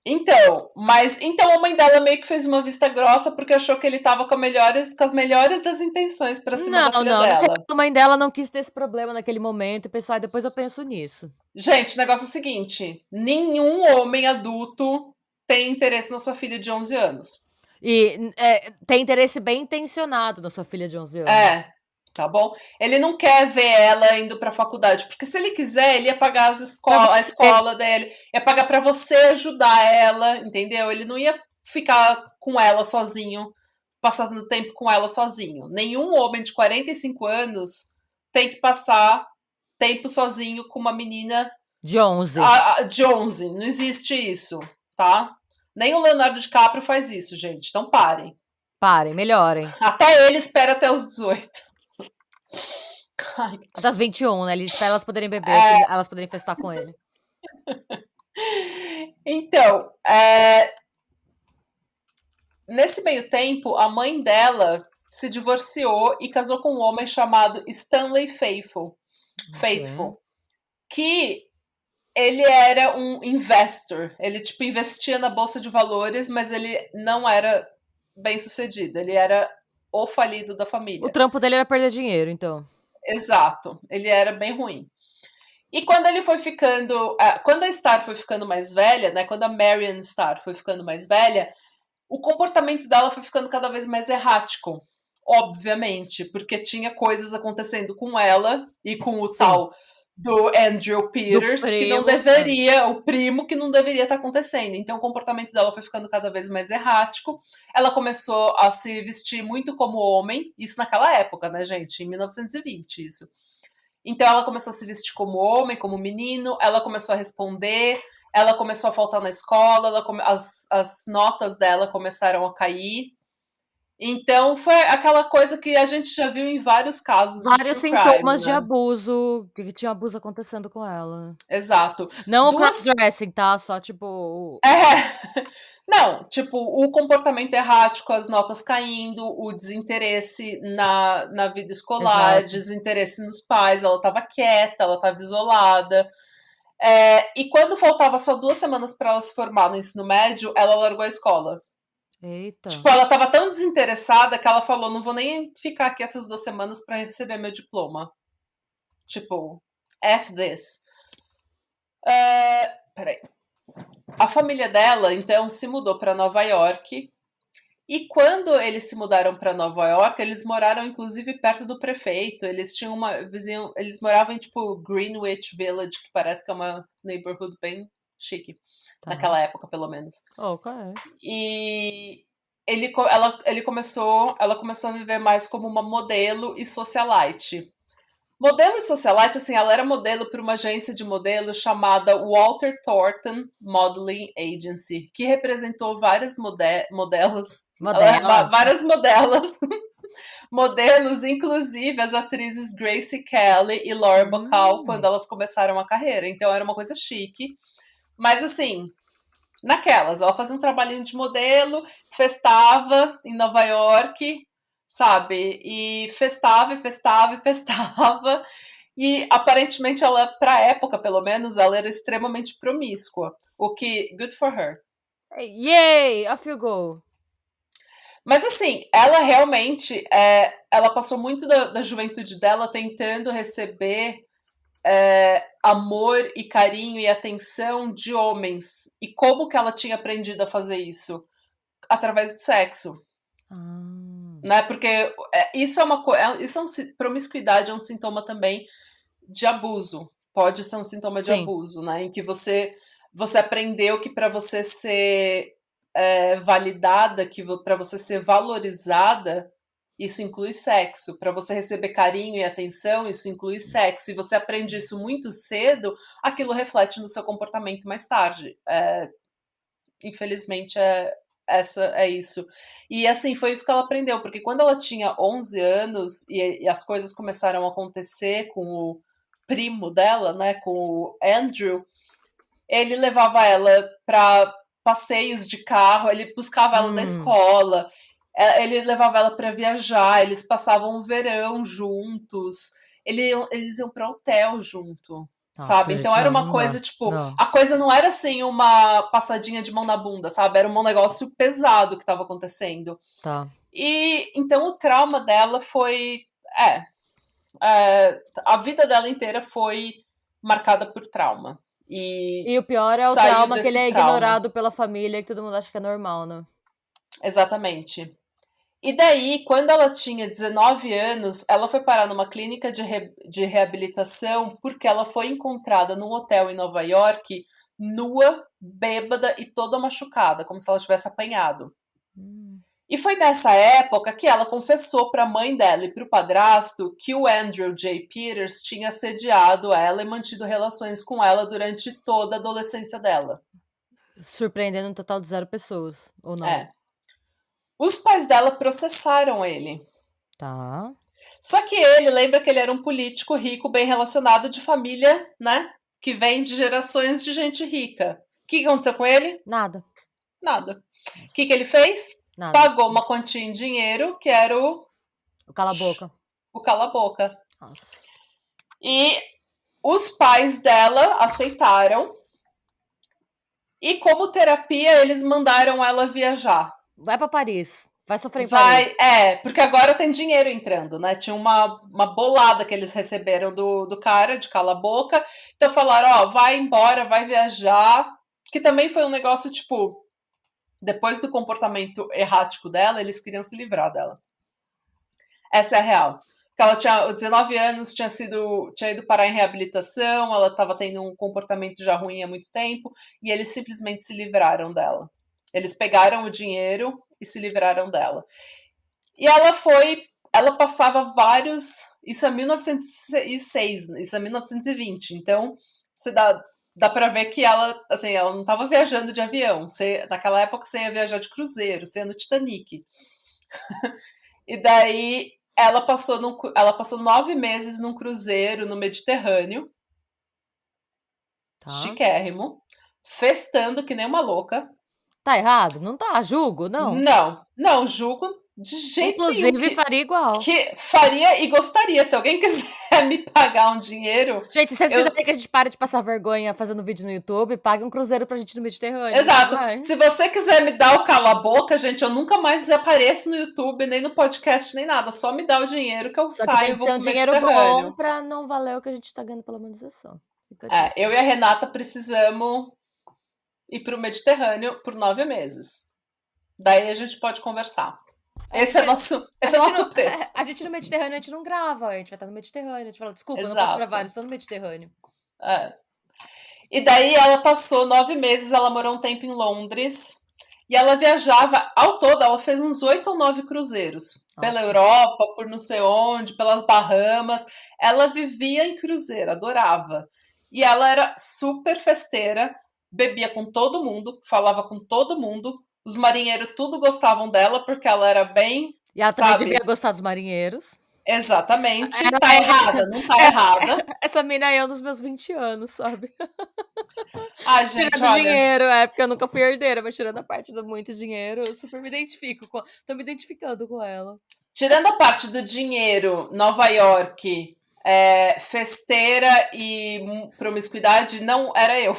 Então, a mãe dela meio que fez uma vista grossa porque achou que ele tava com as melhores das intenções pra cima da filha dela. A mãe dela não quis ter esse problema naquele momento, pessoal, depois eu penso nisso. Gente, o negócio é o seguinte, nenhum homem adulto tem interesse na sua filha de 11 anos. E tem interesse bem intencionado na sua filha de 11 anos. Tá bom? Ele não quer ver ela indo pra faculdade, porque se ele quiser, ele ia pagar a escola dele, ia pagar pra você ajudar ela, entendeu? Ele não ia ficar com ela sozinho, passando tempo com ela sozinho. Nenhum homem de 45 anos tem que passar tempo sozinho com uma menina de 11. De 11. Não existe isso, tá? Nem o Leonardo DiCaprio faz isso, gente. Então parem. Parem, melhorem. Até ele espera até os 18. Ai. Até os 21, né? Ele espera elas poderem beber, elas poderem festar com ele. Então, nesse meio tempo, a mãe dela se divorciou e casou com um homem chamado Stanley Faithful. Que ele era um investor. Ele, tipo, investia na bolsa de valores, mas ele não era bem sucedido. Ele era o falido da família. O trampo dele era perder dinheiro, então. Exato. Ele era bem ruim. E quando ele foi ficando... quando a Star foi ficando mais velha, né? Quando a Marion Star foi ficando mais velha, o comportamento dela foi ficando cada vez mais errático. Obviamente. Porque tinha coisas acontecendo com ela e com o tal do Andrew Peters, que não deveria... O primo que não deveria estar acontecendo. Então o comportamento dela foi ficando cada vez mais errático. Ela começou a se vestir muito como homem. Isso naquela época, né, gente? Em 1920, isso. Então ela começou a se vestir como homem, como menino, ela começou a responder, ela começou a faltar na escola, as notas dela começaram a cair. Então foi aquela coisa que a gente já viu em vários casos vários de true sintomas crime, de abuso, que tinha abuso acontecendo com ela. Exato. Não o crossdressing, tá? Só tipo... Não, tipo, o comportamento errático, as notas caindo, o desinteresse na vida escolar, desinteresse nos pais, ela tava quieta, ela tava isolada. E quando faltava só 2 semanas para ela se formar no ensino médio, ela largou a escola. Eita. Tipo, ela tava tão desinteressada que ela falou, não vou nem ficar aqui essas 2 semanas para receber meu diploma. Tipo, F this. Peraí. A família dela, então, se mudou para Nova York. E quando eles se mudaram para Nova York, eles moraram, inclusive, perto do prefeito. Eles tinham eles moravam em, tipo, Greenwich Village, que parece que é uma neighborhood bem chique. Naquela época, pelo menos. Ok. E ela começou a viver mais como uma modelo e socialite. Modelo e socialite, assim, ela era modelo para uma agência de modelo chamada Walter Thornton Modeling Agency, que representou várias modelos, várias modelos, modelos, inclusive as atrizes Gracie Kelly e Laura Bacall, quando elas começaram a carreira. Então era uma coisa chique. Mas assim, naquelas, ela fazia um trabalhinho de modelo, festava em Nova York, sabe? E festava. E aparentemente ela, pra época, pelo menos, ela era extremamente promíscua. O que, good for her. Yay! Off you go. Mas assim, ela realmente, ela passou muito da juventude dela tentando receber amor e carinho e atenção de homens. E como que ela tinha aprendido a fazer isso? Através do sexo. Né? Porque isso é uma coisa. Promiscuidade é um sintoma também de abuso. Pode ser um sintoma de abuso, né? Em que você aprendeu que para você ser validada, que para você ser valorizada, isso inclui sexo. Para você receber carinho e atenção, isso inclui sexo. E você aprende isso muito cedo, aquilo reflete no seu comportamento mais tarde. Infelizmente, é isso. E assim, foi isso que ela aprendeu, porque quando ela tinha 11 anos e as coisas começaram a acontecer com o primo dela, né, com o Andrew, ele levava ela para passeios de carro, ele buscava ela da escola, ele levava ela para viajar, eles passavam o verão juntos, eles iam para hotel junto. Sabe? Nossa, então gente, era não, uma não coisa, dá. tipo, Não. a coisa não era assim uma passadinha de mão na bunda, sabe? Era um negócio pesado que estava acontecendo. Tá. E então o trauma dela foi. A vida dela inteira foi marcada por trauma. E o pior é o saiu trauma que ele desse é trauma. ignorado pela família, que todo mundo acha que é normal, né? Exatamente. E daí, quando ela tinha 19 anos, ela foi parar numa clínica de reabilitação porque ela foi encontrada num hotel em Nova York, nua, bêbada e toda machucada, como se ela tivesse apanhado. E foi nessa época que ela confessou para a mãe dela e para o padrasto que o Andrew J. Peters tinha assediado ela e mantido relações com ela durante toda a adolescência dela. Surpreendendo um total de 0 pessoas, ou não? Os pais dela processaram ele. Tá. Só que lembra que ele era um político rico, bem relacionado, de família, né? Que vem de gerações de gente rica. O que aconteceu com ele? Nada. Nada. O que ele fez? Nada. Pagou uma quantia em dinheiro, que era o cala-boca. O cala-boca. Nossa. E os pais dela aceitaram. E como terapia, eles mandaram ela viajar. Vai pra Paris. Vai sofrer em Paris. Porque agora tem dinheiro entrando, né? Tinha uma bolada que eles receberam do cara, de cala a boca. Então falaram, vai embora, vai viajar. Que também foi um negócio, tipo, depois do comportamento errático dela, eles queriam se livrar dela. Essa é a real. Porque ela tinha 19 anos, tinha ido parar em reabilitação, ela estava tendo um comportamento já ruim há muito tempo, e eles simplesmente se livraram dela. Eles pegaram o dinheiro e se livraram dela. E ela passava vários. Isso é 1906, isso é 1920. Então, você dá pra ver que ela não estava viajando de avião. Naquela época, você ia viajar de cruzeiro, você ia no Titanic. E daí, ela passou 9 meses num cruzeiro no Mediterrâneo. Tá. Chiquérrimo. Festando que nem uma louca. Tá errado? Não tá. Julgo, não. Não, julgo de jeito nenhum. Inclusive, faria igual. Que faria e gostaria. Se alguém quiser me pagar um dinheiro... Gente, se vocês quiserem que a gente pare de passar vergonha fazendo vídeo no YouTube, pague um cruzeiro pra gente no Mediterrâneo. Exato. Se você quiser me dar o cala-boca, gente, eu nunca mais apareço no YouTube, nem no podcast, nem nada. Só me dá o dinheiro que eu saio e vou pro Mediterrâneo. Tem que ser um dinheiro bom pra não valer o que a gente tá ganhando pela monetização. Eu e a Renata precisamos ir pro Mediterrâneo por 9 meses. Daí a gente pode conversar. Esse é nosso preço. A gente no Mediterrâneo, a gente não grava. A gente vai estar no Mediterrâneo. A gente fala, desculpa, eu não posso gravar, eu estou no Mediterrâneo. E daí ela passou 9 meses, ela morou um tempo em Londres. E ela viajava, ao todo, ela fez uns 8 ou 9 cruzeiros. pela Nossa. Europa, por não sei onde, pelas Bahamas. Ela vivia em cruzeiro, adorava. E ela era super festeira, bebia com todo mundo, falava com todo mundo. Os marinheiros tudo gostavam dela porque ela era bem, E ela também devia sabe? gostar dos marinheiros. Exatamente. Tá errada, não tá errada. Essa mina aí é um dos meus 20 anos, sabe? Ai, gente, Tirando olha, dinheiro, porque eu nunca fui herdeira, mas tirando a parte do muito dinheiro, eu super me identifico com. Tô me identificando com ela. tirando a parte do dinheiro, Nova York, festeira e promiscuidade, não era eu.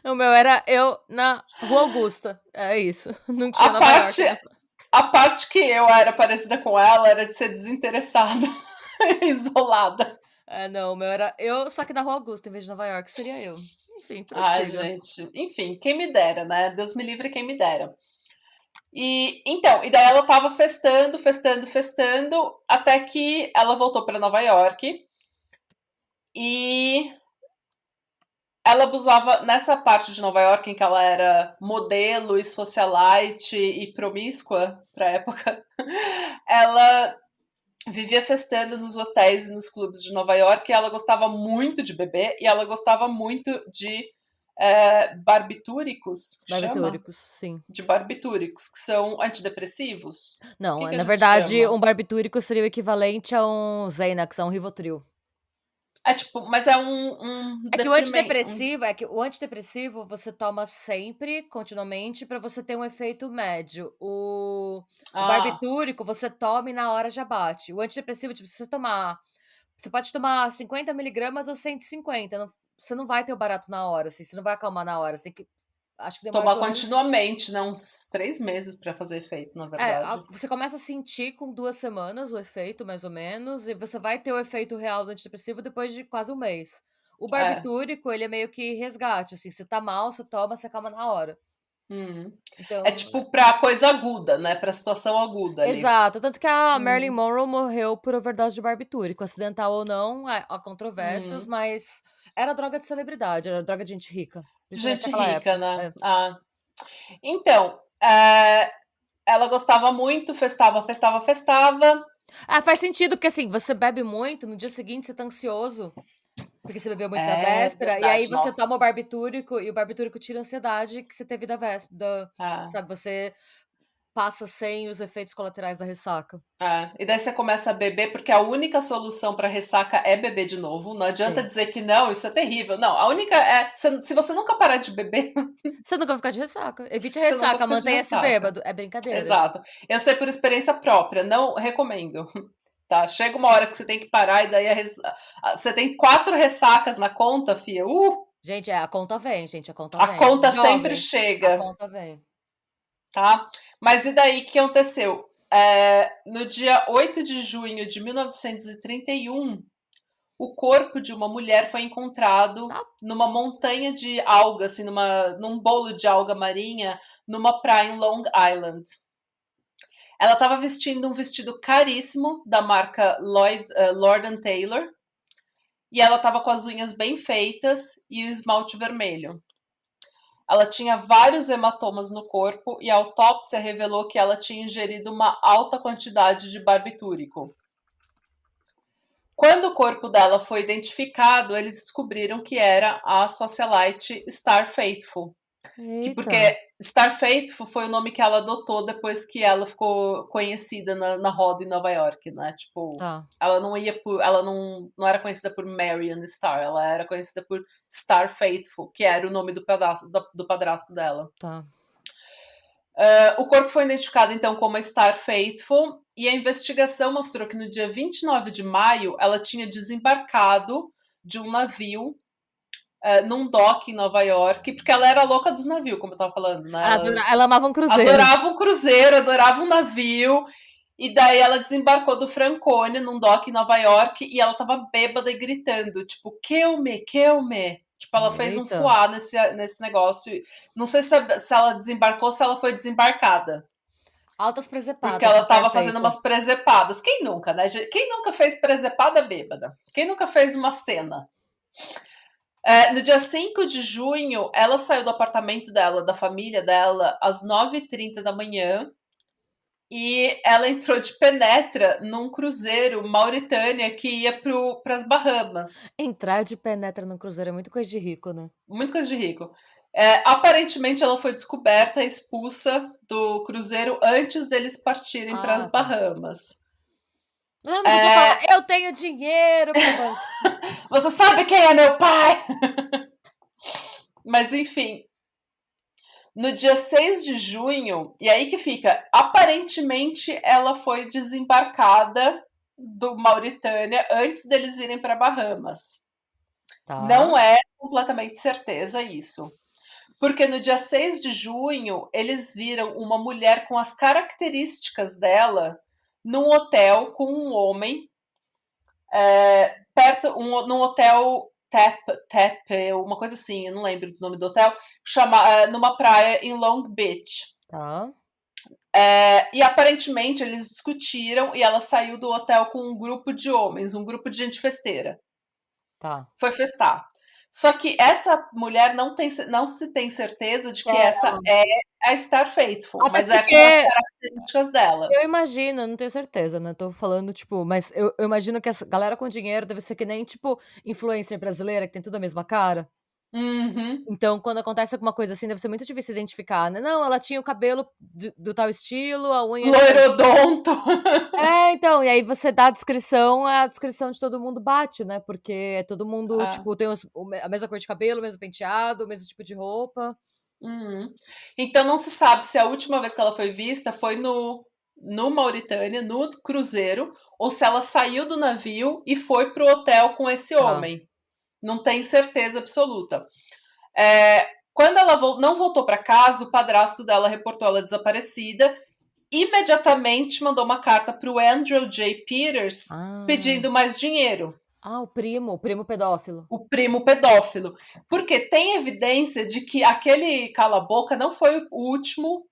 O meu era eu na Rua Augusta. É isso. Não tinha A Nova parte, York, não. a parte que eu era parecida com ela era de ser desinteressada, isolada. Não, o meu era eu, só que na Rua Augusta, em vez de Nova York, seria eu. Enfim, Ai, prossiga. gente, enfim, quem me dera, né? Deus me livre quem me dera. E daí ela tava festando, festando, festando, até que ela voltou para Nova York e ela abusava nessa parte de Nova York em que ela era modelo e socialite e promíscua pra época. Ela vivia festando nos hotéis e nos clubes de Nova York. E ela gostava muito de beber e ela gostava muito de barbitúricos, chama? Barbitúricos, sim. De barbitúricos, que são antidepressivos. O Não, que, que a na gente verdade, chama? um barbitúrico seria o equivalente a um Xanax, a um Rivotril. É tipo, mas é um É que o deprimente. antidepressivo é que o antidepressivo você toma sempre, continuamente, pra você ter um efeito médio. O Ah, barbitúrico você toma e na hora já bate. O antidepressivo, tipo, se você tomar, você pode tomar 50 miligramas ou 150, você não vai ter o barato na hora, assim, você não vai acalmar na hora, você tem que, acho que demora tomar pelo menos. continuamente, né? Uns 3 meses para fazer efeito, na verdade. Você começa a sentir com 2 semanas o efeito, mais ou menos, e você vai ter o efeito real do antidepressivo depois de quase um mês. O É. barbitúrico, ele é meio que resgate, assim, você tá mal, você toma, você acalma na hora. Hum. É Então, tipo pra coisa aguda, né? Pra situação aguda ali. exato, tanto que a Marilyn Hum, Monroe morreu por overdose de barbitúrico, acidental ou não, há controvérsias, hum. mas era droga de celebridade, era droga de gente rica, De principalmente gente naquela rica, época. né? Ah. Então, ela gostava muito, festava, festava, festava. Faz sentido, porque assim, você bebe muito, no dia seguinte você tá ansioso, porque você bebeu muito na É véspera, e aí verdade, você toma o nossa. barbitúrico, e o barbitúrico tira a ansiedade que você teve da véspera, Ah, sabe, você passa sem os efeitos colaterais da ressaca. ah. E daí você começa a beber, porque a única solução para ressaca é beber de novo. Não adianta Sim. dizer que não, isso é terrível. Não, a única é. Se você nunca parar de beber, Você nunca vai ficar de ressaca. Evite a você nunca ressaca, fica de mantenha-se ressaca. bêbado. É brincadeira, gente. Exato. Eu sei por experiência própria, não recomendo. Tá? Chega uma hora que você tem que parar e daí você tem 4 ressacas na conta, fia. Gente, a conta vem, gente, a conta A vem. conta sempre Jovens, a chega, conta vem. tá? Mas e daí que aconteceu? No dia 8 de junho de 1931, o corpo de uma mulher foi encontrado Tá. numa montanha de alga, assim, num bolo de alga marinha, numa praia em Long Island. Ela estava vestindo um vestido caríssimo da marca Lord Taylor e ela estava com as unhas bem feitas e o esmalte vermelho. Ela tinha vários hematomas no corpo e a autópsia revelou que ela tinha ingerido uma alta quantidade de barbitúrico. Quando o corpo dela foi identificado, eles descobriram que era a socialite Star Faithful. Eita. Porque Star Faithful foi o nome que ela adotou depois que ela ficou conhecida na roda em Nova York, né? Tipo, Tá, ela não era conhecida por Marion Starr, ela era conhecida por Star Faithful, que era o nome do padrasto dela. tá. O corpo foi identificado então como Star Faithful e a investigação mostrou que no dia 29 de maio ela tinha desembarcado de um navio num dock em Nova York, porque ela era louca dos navios, como eu tava falando, né? Ela Ela amava um cruzeiro. adorava um cruzeiro, adorava um navio. E daí ela desembarcou do Franconia num dock em Nova York e ela tava bêbada e gritando, tipo, kill me, kill me. Tipo, ela fez um Eita. fuá nesse negócio. Não sei se ela desembarcou ou se ela foi desembarcada. Altas Porque presepadas de ela estar tava fazendo feito. umas presepadas. Quem nunca, né? Quem nunca fez presepada bêbada? Quem nunca fez uma cena? No dia 5 de junho, ela saiu do apartamento dela, da família dela, às 9h30 da manhã. E ela entrou de penetra num cruzeiro Mauritânia que ia para as Bahamas. Entrar de penetra no cruzeiro é muito coisa de rico, né? Muito coisa de rico. Aparentemente ela foi descoberta e expulsa do cruzeiro antes deles partirem para as Ah, tá. Bahamas. Ela não podia falar, eu tenho dinheiro pra bancar. Você sabe quem é meu pai? Mas enfim, no dia 6 de junho, e aí que fica, aparentemente ela foi desembarcada do Mauritânia antes deles irem para Bahamas. Tá. Não é completamente certeza isso. Porque no dia 6 de junho, eles viram uma mulher com as características dela num hotel com um homem, num hotel Tap, uma coisa assim, eu não lembro do nome do hotel, numa praia em Long Beach. Tá. E aparentemente eles discutiram e ela saiu do hotel com um grupo de homens, um grupo de gente festeira. Tá. Foi festar. Só que essa mulher não se tem certeza de que essa é a Star Faithful, Até mas é com porque as características dela. eu imagino, não tenho certeza, né? Tô falando, tipo, mas eu imagino que essa galera com dinheiro deve ser que nem, tipo, influencer brasileira, que tem tudo a mesma cara. Uhum. Então, quando acontece alguma coisa assim, deve ser muito difícil identificar, né? Não, ela tinha o cabelo do tal estilo, a unha de tal. Loirodonto. Então, e aí você dá a descrição de todo mundo bate, né? Porque todo mundo, tipo, tem a mesma cor de cabelo, o mesmo penteado, o mesmo tipo de roupa. Uhum. Então não se sabe se a última vez que ela foi vista foi no Mauritânia, no cruzeiro, ou se ela saiu do navio e foi pro hotel com esse homem. Não tem certeza absoluta. Quando ela não voltou para casa, o padrasto dela reportou ela desaparecida. Imediatamente mandou uma carta para o Andrew J. Peters pedindo mais dinheiro. O primo pedófilo. O primo pedófilo. Porque tem evidência de que aquele cala-boca não foi o último.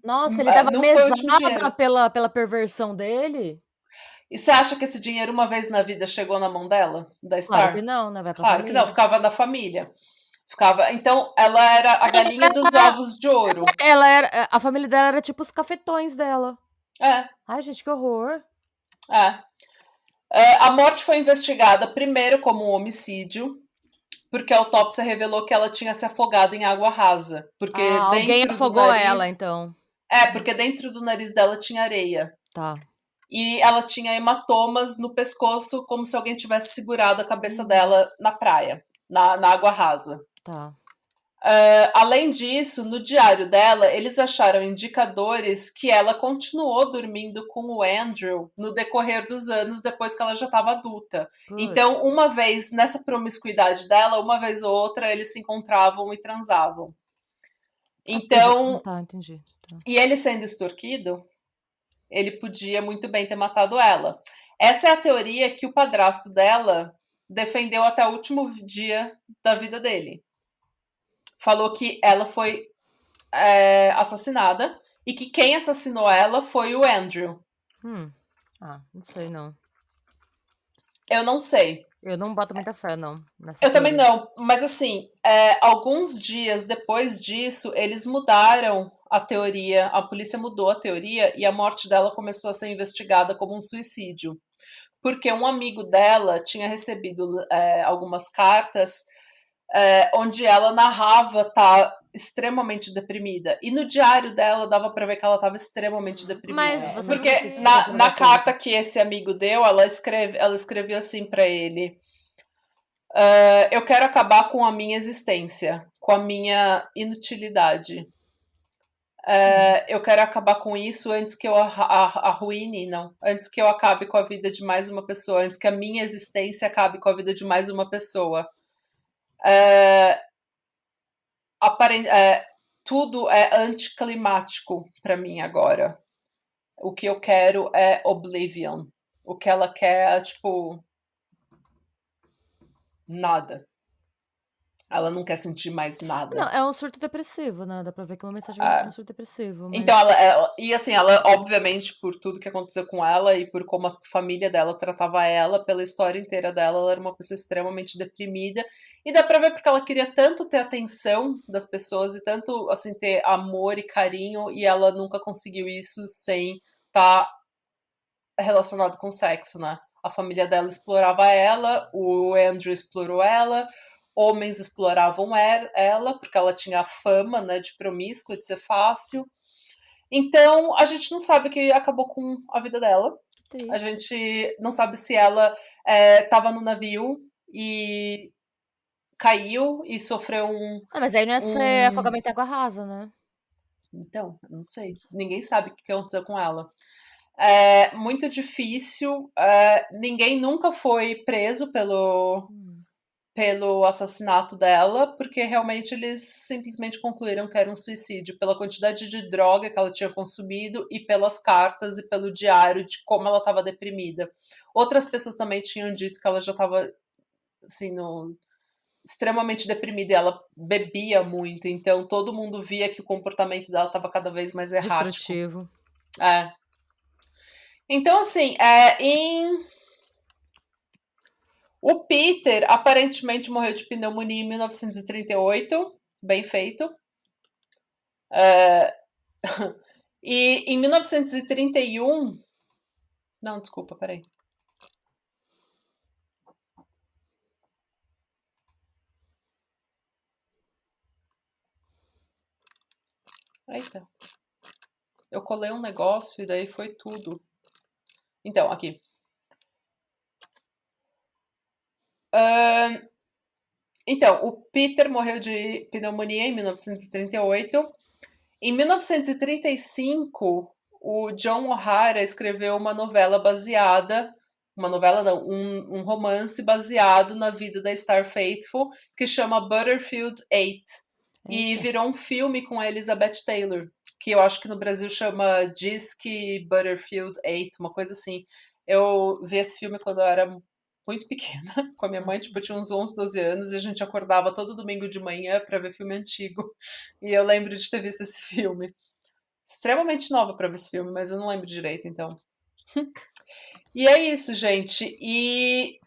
Nossa, ele dava Não foi o último mesada dinheiro. pela perversão dele? E você acha que esse dinheiro, uma vez na vida, chegou na mão dela, da Claro que Star? não, né? Vai pra Claro que não, família. ficava na família. Então, ela era a galinha dos ovos de ouro. A família dela era tipo os cafetões dela. É. Ai, gente, que horror. A morte foi investigada primeiro como um homicídio, porque a autópsia revelou que ela tinha se afogado em água rasa. Porque alguém dentro do afogou nariz. ela, então. Porque dentro do nariz dela tinha areia. Tá. E ela tinha hematomas no pescoço, como se alguém tivesse segurado a cabeça dela na praia, na água rasa. Tá. Além disso, no diário dela, eles acharam indicadores que ela continuou dormindo com o Andrew no decorrer dos anos depois que ela já estava adulta. Então, uma vez, nessa promiscuidade dela, uma vez ou outra, eles se encontravam e transavam. Então, entendi. E ele sendo extorquido, ele podia muito bem ter matado ela. Essa é a teoria que o padrasto dela defendeu até o último dia da vida dele. Falou que ela foi assassinada e que quem assassinou ela foi o Andrew. Não sei não. Eu não sei. Eu não boto muita fé, não. Eu também não, mas assim, alguns dias depois disso, eles mudaram a teoria, a polícia mudou a teoria e a morte dela começou a ser investigada como um suicídio. Porque um amigo dela tinha recebido algumas cartas onde ela narrava estar extremamente deprimida. E no diário dela dava para ver que ela estava extremamente deprimida. Mas você porque na carta que esse amigo deu, ela escreveu assim para ele: eu quero acabar com a minha existência, com a minha inutilidade. Eu quero acabar com isso antes que eu arruine, não. Antes que eu acabe com a vida de mais uma pessoa, antes que a minha existência acabe com a vida de mais uma pessoa. Tudo é anticlimático para mim agora. O que eu quero é Oblivion. O que ela quer é, tipo, nada. Ela não quer sentir mais nada. Não, é um surto depressivo, né? Dá pra ver que uma mensagem é um surto depressivo. Mas... Então, e assim, ela, obviamente, por tudo que aconteceu com ela e por como a família dela tratava ela, pela história inteira dela, ela era uma pessoa extremamente deprimida. E dá pra ver porque ela queria tanto ter atenção das pessoas e tanto, assim, ter amor e carinho, e ela nunca conseguiu isso sem estar relacionado com sexo, né? A família dela explorava ela, o Andrew explorou ela, homens exploravam ela, porque ela tinha a fama, né, de promíscua, de ser fácil. Então, a gente não sabe o que acabou com a vida dela. A gente não sabe se ela estava no navio e caiu e sofreu mas aí não ia ser afogamento em água rasa, né? Então, não sei. Ninguém sabe o que aconteceu com ela. É muito difícil. Ninguém nunca foi preso pelo assassinato dela, porque realmente eles simplesmente concluíram que era um suicídio, pela quantidade de droga que ela tinha consumido e pelas cartas e pelo diário de como ela estava deprimida. Outras pessoas também tinham dito que ela já estava assim, extremamente deprimida e ela bebia muito, então todo mundo via que o comportamento dela estava cada vez mais errático. Destrutivo. Então, assim, o Peter aparentemente morreu de pneumonia em 1938, bem feito. E em 1931... Não, desculpa, peraí. Eita. Eu colei um negócio e daí foi tudo. Então, aqui. Então, o Peter morreu de pneumonia em 1938. Em 1935, o John O'Hara escreveu uma novela baseada... Uma novela não, um romance baseado na vida da Star Faithfull, que chama Butterfield 8. E virou um filme com a Elizabeth Taylor, que eu acho que no Brasil chama Disque Butterfield 8, uma coisa assim. Eu vi esse filme quando eu era muito pequena, com a minha mãe, tipo, eu tinha uns 11, 12 anos, e a gente acordava todo domingo de manhã para ver filme antigo. E eu lembro de ter visto esse filme. Extremamente nova para ver esse filme, mas eu não lembro direito, então. E é isso, gente. E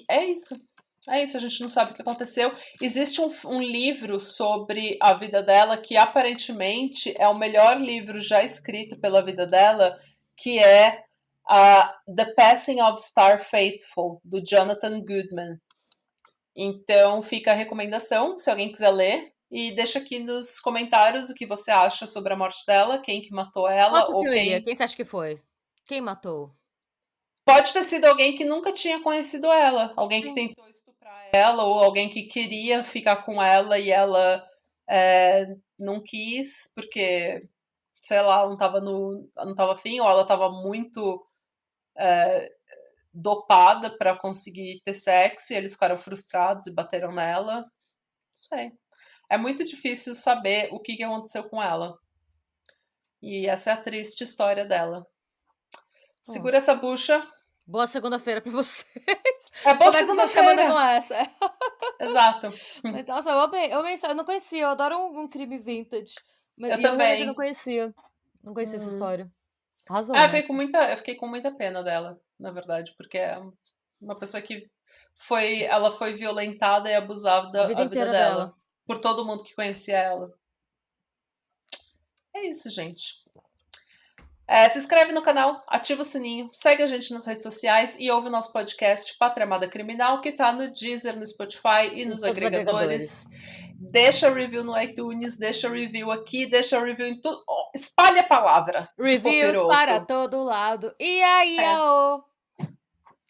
é isso. É isso, a gente não sabe o que aconteceu. Existe um livro sobre a vida dela que aparentemente é o melhor livro já escrito pela vida dela, que é The Passing of Star Faithful, do Jonathan Goodman. Então fica a recomendação, se alguém quiser ler. E deixa aqui nos comentários o que você acha sobre a morte dela, quem que matou ela. Nossa, teoria. Quem você acha que foi? Quem matou? Pode ter sido alguém que nunca tinha conhecido ela. Alguém que tentou estuprar ela, ou alguém que queria ficar com ela e ela não quis, porque, sei lá, não tava afim, ou ela estava muito dopada para conseguir ter sexo, e eles ficaram frustrados e bateram nela. Não sei. É muito difícil saber o que aconteceu com ela. E essa é a triste história dela. Segura essa bucha. Boa segunda-feira pra vocês. Boa segunda-feira com essa. Exato. Mas, nossa, eu amei. Eu não conhecia. Eu adoro um crime vintage. Eu também. Realmente não conhecia. Não conhecia essa história. Arrasou. Eu fiquei com muita pena dela, na verdade, porque é uma pessoa que ela foi violentada e abusada a vida dela por todo mundo que conhecia ela. É isso, gente. Se inscreve no canal, ativa o sininho, segue a gente nas redes sociais e ouve o nosso podcast Pátria Amada Criminal, que tá no Deezer, no Spotify e nos agregadores. Deixa review no iTunes, deixa review aqui, deixa review em tudo. Espalha a palavra. Reviews para todo lado. E aí,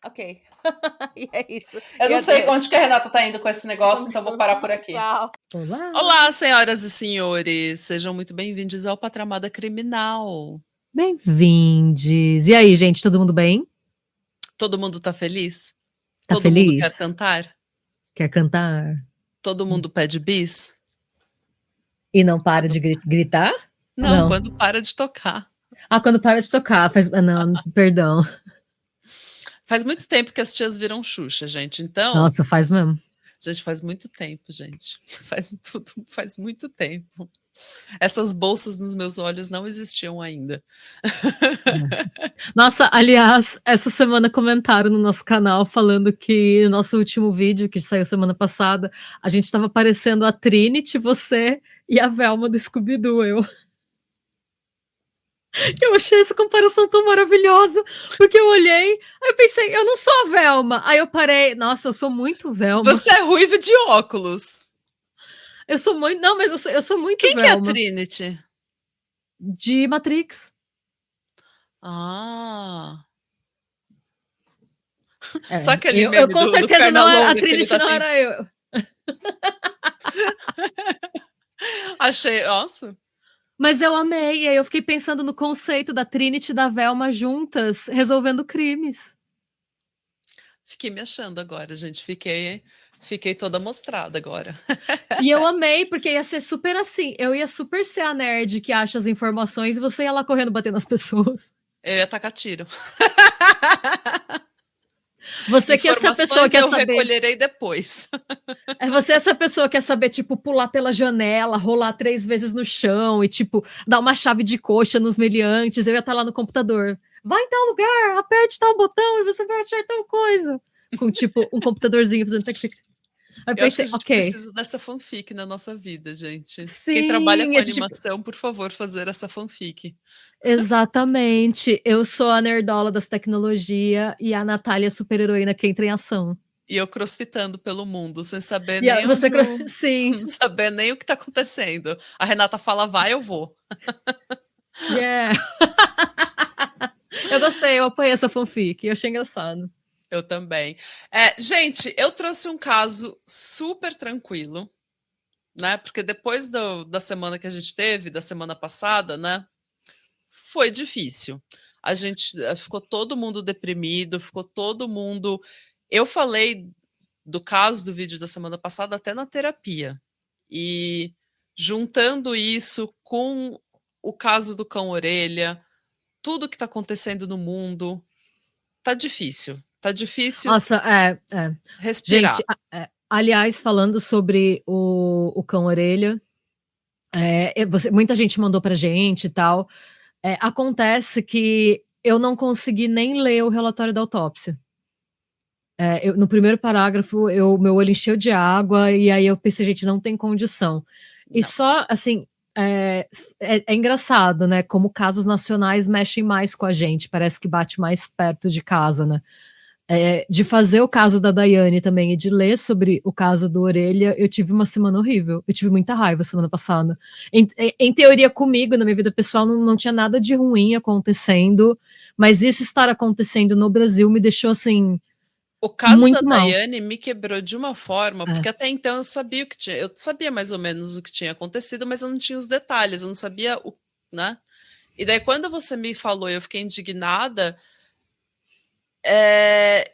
Ok. E é isso. Eu não sei onde que a Renata tá indo com esse negócio, então vou parar por aqui. Tchau. Olá, senhoras e senhores. Sejam muito bem-vindos ao Pátria Amada Criminal. Bem-vindos. E aí, gente, todo mundo bem? Todo mundo tá feliz? Todo feliz? Mundo quer cantar? Quer cantar? Todo mundo pede bis? E não para de gritar? Não, quando para de tocar. Quando para de tocar. Não, perdão. Faz muito tempo que as tias viram Xuxa, gente. Então, Nossa, faz mesmo. gente, faz muito tempo, gente. Faz muito tempo. Essas bolsas nos meus olhos não existiam ainda. Nossa, aliás, essa semana comentaram no nosso canal falando que no nosso último vídeo, que saiu semana passada, a gente tava parecendo a Trinity, você e a Velma do Scooby-Doo, Eu achei essa comparação tão maravilhosa, porque eu olhei, aí eu pensei, eu não sou a Velma. Aí eu parei, nossa, eu sou muito Velma. Você é ruiva de óculos. Eu sou muito, não, mas eu sou muito Quem Velma. que é a Trinity? De Matrix. Ah. É, Só aquele eu meme com do certeza não era, a Pernalonga, que ele Trinity tá não assim. era eu. Achei, nossa. Mas eu amei, e aí eu fiquei pensando no conceito da Trinity e da Velma juntas, resolvendo crimes. Fiquei me achando agora, gente. Fiquei toda mostrada agora. E eu amei, porque ia ser super assim. Eu ia super ser a nerd que acha as informações e você ia lá correndo batendo nas pessoas. Eu ia tacar tiro. Você que é essa pessoa que quer eu saber. recolherei depois. É você essa pessoa que quer saber, tipo, pular pela janela, rolar 3 vezes no chão e, tipo, dar uma chave de coxa nos meliantes. Eu ia estar lá no computador. Vai em tal lugar, aperte tal botão e você vai achar tal coisa. Com, tipo, um computadorzinho fazendo tec-tec. Aí eu Eu acho que pensei, a gente ok. precisa dessa fanfic na nossa vida, gente. Sim, Quem trabalha com a gente- animação, por favor, fazer essa fanfic. Exatamente. Eu sou a nerdola das tecnologias e a Natália super-heroína que entra em ação. E eu crossfitando pelo mundo, sem saber E nem você, onde, sim, não saber nem o que tá acontecendo. A Renata fala, vai, eu vou. yeah. Eu gostei, eu apoiei essa fanfic, eu achei engraçado. Eu também. Gente, eu trouxe um caso super tranquilo, né? Porque depois da semana que a gente teve, da semana passada, né? Foi difícil. A gente ficou todo mundo deprimido, ficou todo mundo. Eu falei do caso do vídeo da semana passada até na terapia. E juntando isso com o caso do cão orelha, tudo que está acontecendo no mundo, tá difícil. Tá difícil Nossa, respirar. Gente, aliás, falando sobre o cão orelha, muita gente mandou pra gente e tal. Acontece que eu não consegui nem ler o relatório da autópsia. No primeiro parágrafo, meu olho encheu de água, e aí eu pensei, gente, não tem condição. E Não. só, assim, é engraçado, né? Como casos nacionais mexem mais com a gente, parece que bate mais perto de casa, né? De fazer o caso da Daiane também e de ler sobre o caso do Orelha, eu tive uma semana horrível. Eu tive muita raiva semana passada. Em teoria, comigo, na minha vida pessoal, não tinha nada de ruim acontecendo, mas isso estar acontecendo no Brasil me deixou assim. O caso muito da mal. Daiane me quebrou de uma forma, porque até então eu sabia o que tinha, eu sabia mais ou menos o que tinha acontecido, mas eu não tinha os detalhes, eu não sabia o, né? E daí quando você me falou, eu fiquei indignada,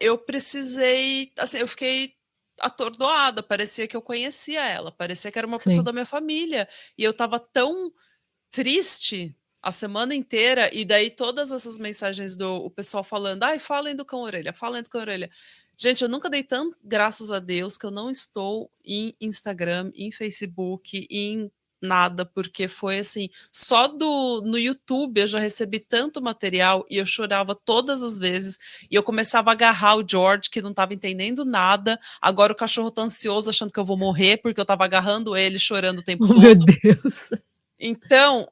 eu precisei, assim, eu fiquei atordoada, parecia que eu conhecia ela, parecia que era uma pessoa da minha família, e eu tava tão triste a semana inteira, e daí todas essas mensagens o pessoal falando, ai, falem do cão orelha, falem do cão orelha. Gente, eu nunca dei tanto graças a Deus que eu não estou em Instagram, em Facebook, em nada, porque foi assim, só no YouTube eu já recebi tanto material e eu chorava todas as vezes, e eu começava a agarrar o George, que não estava entendendo nada, agora o cachorro tá ansioso, achando que eu vou morrer, porque eu tava agarrando ele, chorando o tempo todo. Meu Deus. Então,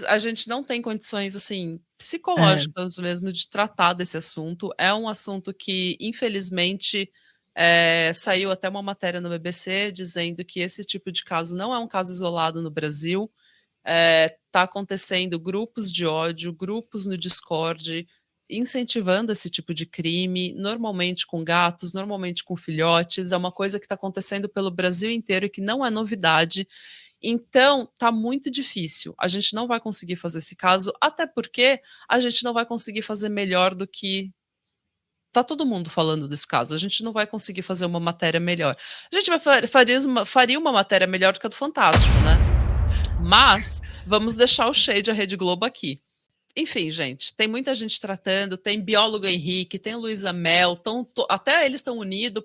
a gente não tem condições, assim, psicológicas mesmo de tratar desse assunto. É um assunto que, infelizmente, saiu até uma matéria no BBC dizendo que esse tipo de caso não é um caso isolado no Brasil. Tá acontecendo grupos de ódio, grupos no Discord, incentivando esse tipo de crime, normalmente com gatos, normalmente com filhotes. É uma coisa que está acontecendo pelo Brasil inteiro e que não é novidade. Então, tá muito difícil. A gente não vai conseguir fazer esse caso, até porque a gente não vai conseguir fazer melhor do que tá todo mundo falando desse caso. A gente não vai conseguir fazer uma matéria melhor. A gente faria uma matéria melhor do que a do Fantástico, né? Mas vamos deixar o shade a Rede Globo aqui. enfim, gente, tem muita gente tratando, tem biólogo Henrique, tem Luísa Mel, até eles estão unidos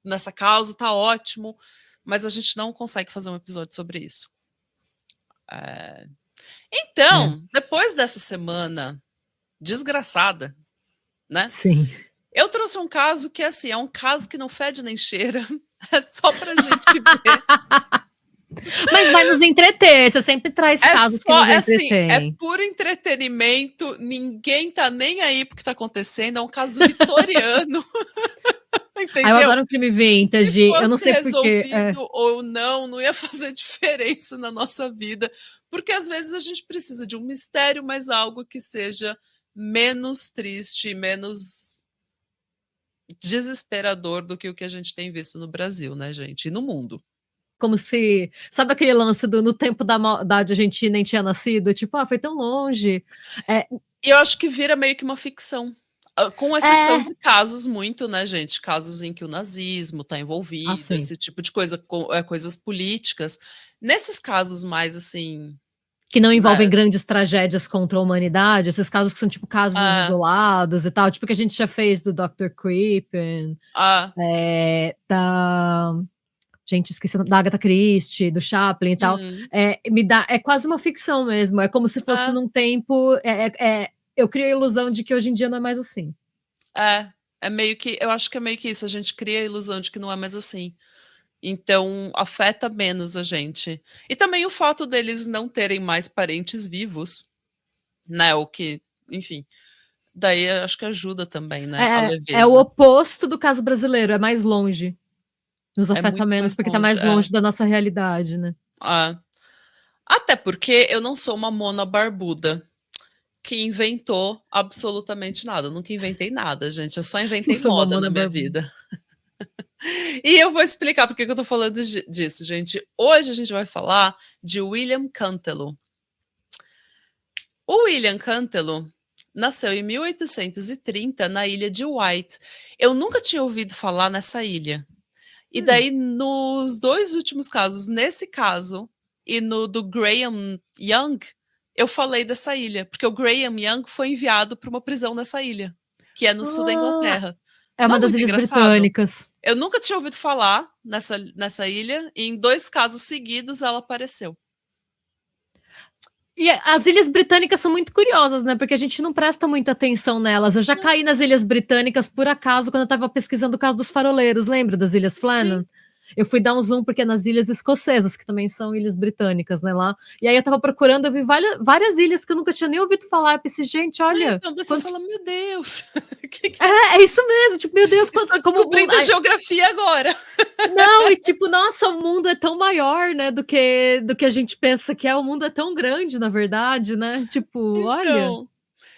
nessa causa, tá ótimo, mas a gente não consegue fazer um episódio sobre isso. Então, depois dessa semana desgraçada, né? Sim. Eu trouxe um caso que, assim, é um caso que não fede nem cheira, é só pra gente ver. Mas vai nos entreter, você sempre traz casos que nos entretêm. Assim, é puro entretenimento, ninguém tá nem aí pro que tá acontecendo, é um caso vitoriano. Entendeu? Eu adoro um crime vintage, Se fosse eu não sei porquê. resolvido ou não ia fazer diferença na nossa vida, porque às vezes a gente precisa de um mistério, mas algo que seja menos triste, menos desesperador do que o que a gente tem visto no Brasil, né, gente? E no mundo. Como se... Sabe aquele lance do no tempo da maldade a gente nem tinha nascido? Tipo, foi tão longe. E eu acho que vira meio que uma ficção. Com exceção de casos muito, né, gente? Casos em que o nazismo tá envolvido, esse tipo de coisa, coisas políticas. Nesses casos mais, assim... Que não envolvem grandes tragédias contra a humanidade, esses casos que são tipo casos isolados e tal, tipo que a gente já fez do Dr. Creepin, gente, esqueci o nome, da Agatha Christie, do Chaplin e tal, é quase uma ficção mesmo, é como se fosse num tempo, eu crio a ilusão de que hoje em dia não é mais assim. É meio que, eu acho que é meio que isso, a gente cria a ilusão de que não é mais assim. Então, afeta menos a gente. E também o fato deles não terem mais parentes vivos, né? O que, enfim, daí acho que ajuda também, né? A leveza. É o oposto do caso brasileiro, é mais longe. Nos afeta menos porque tá mais longe da nossa realidade, né? Até porque eu não sou uma mona barbuda que inventou absolutamente nada. Eu nunca inventei nada, gente. Eu só inventei moda na minha vida. E eu vou explicar porque que eu tô falando disso, gente. Hoje a gente vai falar de William Cantelo. O William Cantelo nasceu em 1830 na ilha de White. Eu nunca tinha ouvido falar nessa ilha. E daí, nos dois últimos casos, nesse caso e no do Graham Young, eu falei dessa ilha, porque o Graham Young foi enviado para uma prisão nessa ilha, que é no sul da Inglaterra. É uma das ilhas britânicas. Eu nunca tinha ouvido falar nessa ilha, e em 2 casos seguidos ela apareceu. E as ilhas britânicas são muito curiosas, né? Porque a gente não presta muita atenção nelas. Eu já caí nas ilhas britânicas por acaso quando eu tava pesquisando o caso dos faroleiros, lembra das Ilhas Flannan? Sim. Eu fui dar um zoom porque é nas ilhas escocesas, que também são ilhas britânicas, né, lá. E aí eu tava procurando, eu vi várias ilhas que eu nunca tinha nem ouvido falar. Eu pensei, gente, olha... Então você fala, meu Deus... É isso mesmo, tipo, meu Deus... Estou descobrindo a geografia agora. Não, e tipo, nossa, o mundo é tão maior, né, do que a gente pensa que é. O mundo é tão grande, na verdade, né? Tipo, então... olha...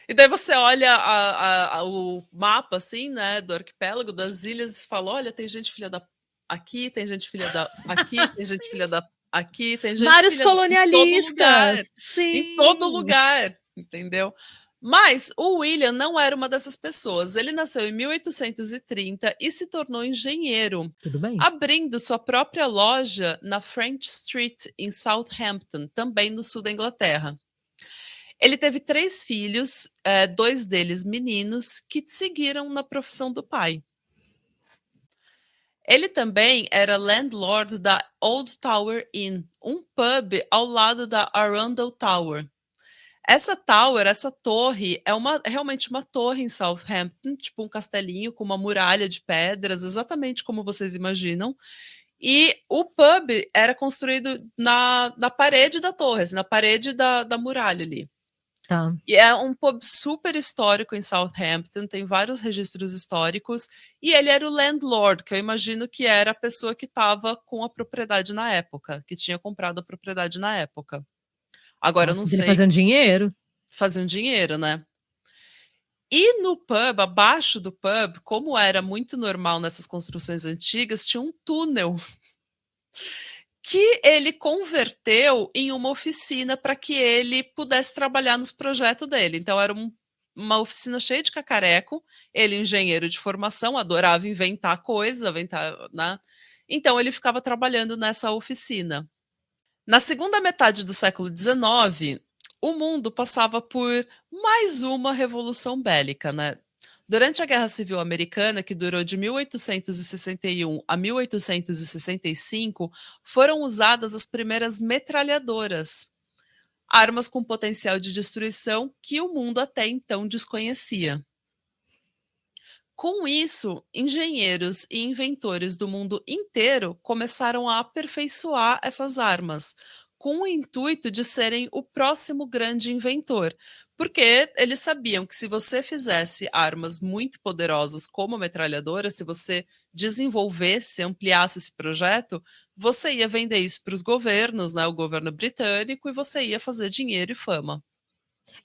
E daí você olha o mapa, assim, né, do arquipélago, das ilhas, e fala, olha, tem gente filha da... Aqui, tem gente filha da... Aqui, tem gente filha da... Aqui, tem gente vários filha colonialistas. Em todo lugar, entendeu? Mas o William não era uma dessas pessoas. Ele nasceu em 1830 e se tornou engenheiro, abrindo sua própria loja na French Street, em Southampton, também no sul da Inglaterra. Ele teve 3 filhos, 2 deles meninos, que seguiram na profissão do pai. Ele também era landlord da Old Tower Inn, um pub ao lado da Arundel Tower. Essa torre, é realmente uma torre em Southampton, tipo um castelinho com uma muralha de pedras, exatamente como vocês imaginam. E o pub era construído na parede da torre, assim, na parede da muralha ali. Tá. E é um pub super histórico em Southampton, tem vários registros históricos, e ele era o landlord, que eu imagino que era a pessoa que estava com a propriedade na época, que tinha comprado a propriedade na época. Agora, eu não sei... Faziam dinheiro. Faziam dinheiro, né? E no pub, abaixo do pub, como era muito normal nessas construções antigas, tinha um túnel que ele converteu em uma oficina para que ele pudesse trabalhar nos projetos dele. Então era uma oficina cheia de cacareco, ele engenheiro de formação, adorava inventar coisas, né? Então ele ficava trabalhando nessa oficina. Na segunda metade do século XIX, o mundo passava por mais uma revolução bélica, né? Durante a Guerra Civil Americana, que durou de 1861 a 1865, foram usadas as primeiras metralhadoras, armas com potencial de destruição que o mundo até então desconhecia. Com isso, engenheiros e inventores do mundo inteiro começaram a aperfeiçoar essas armas, com o intuito de serem o próximo grande inventor, porque eles sabiam que se você fizesse armas muito poderosas como a metralhadora, se você desenvolvesse, ampliasse esse projeto, você ia vender isso para os governos, né, o governo britânico, e você ia fazer dinheiro e fama.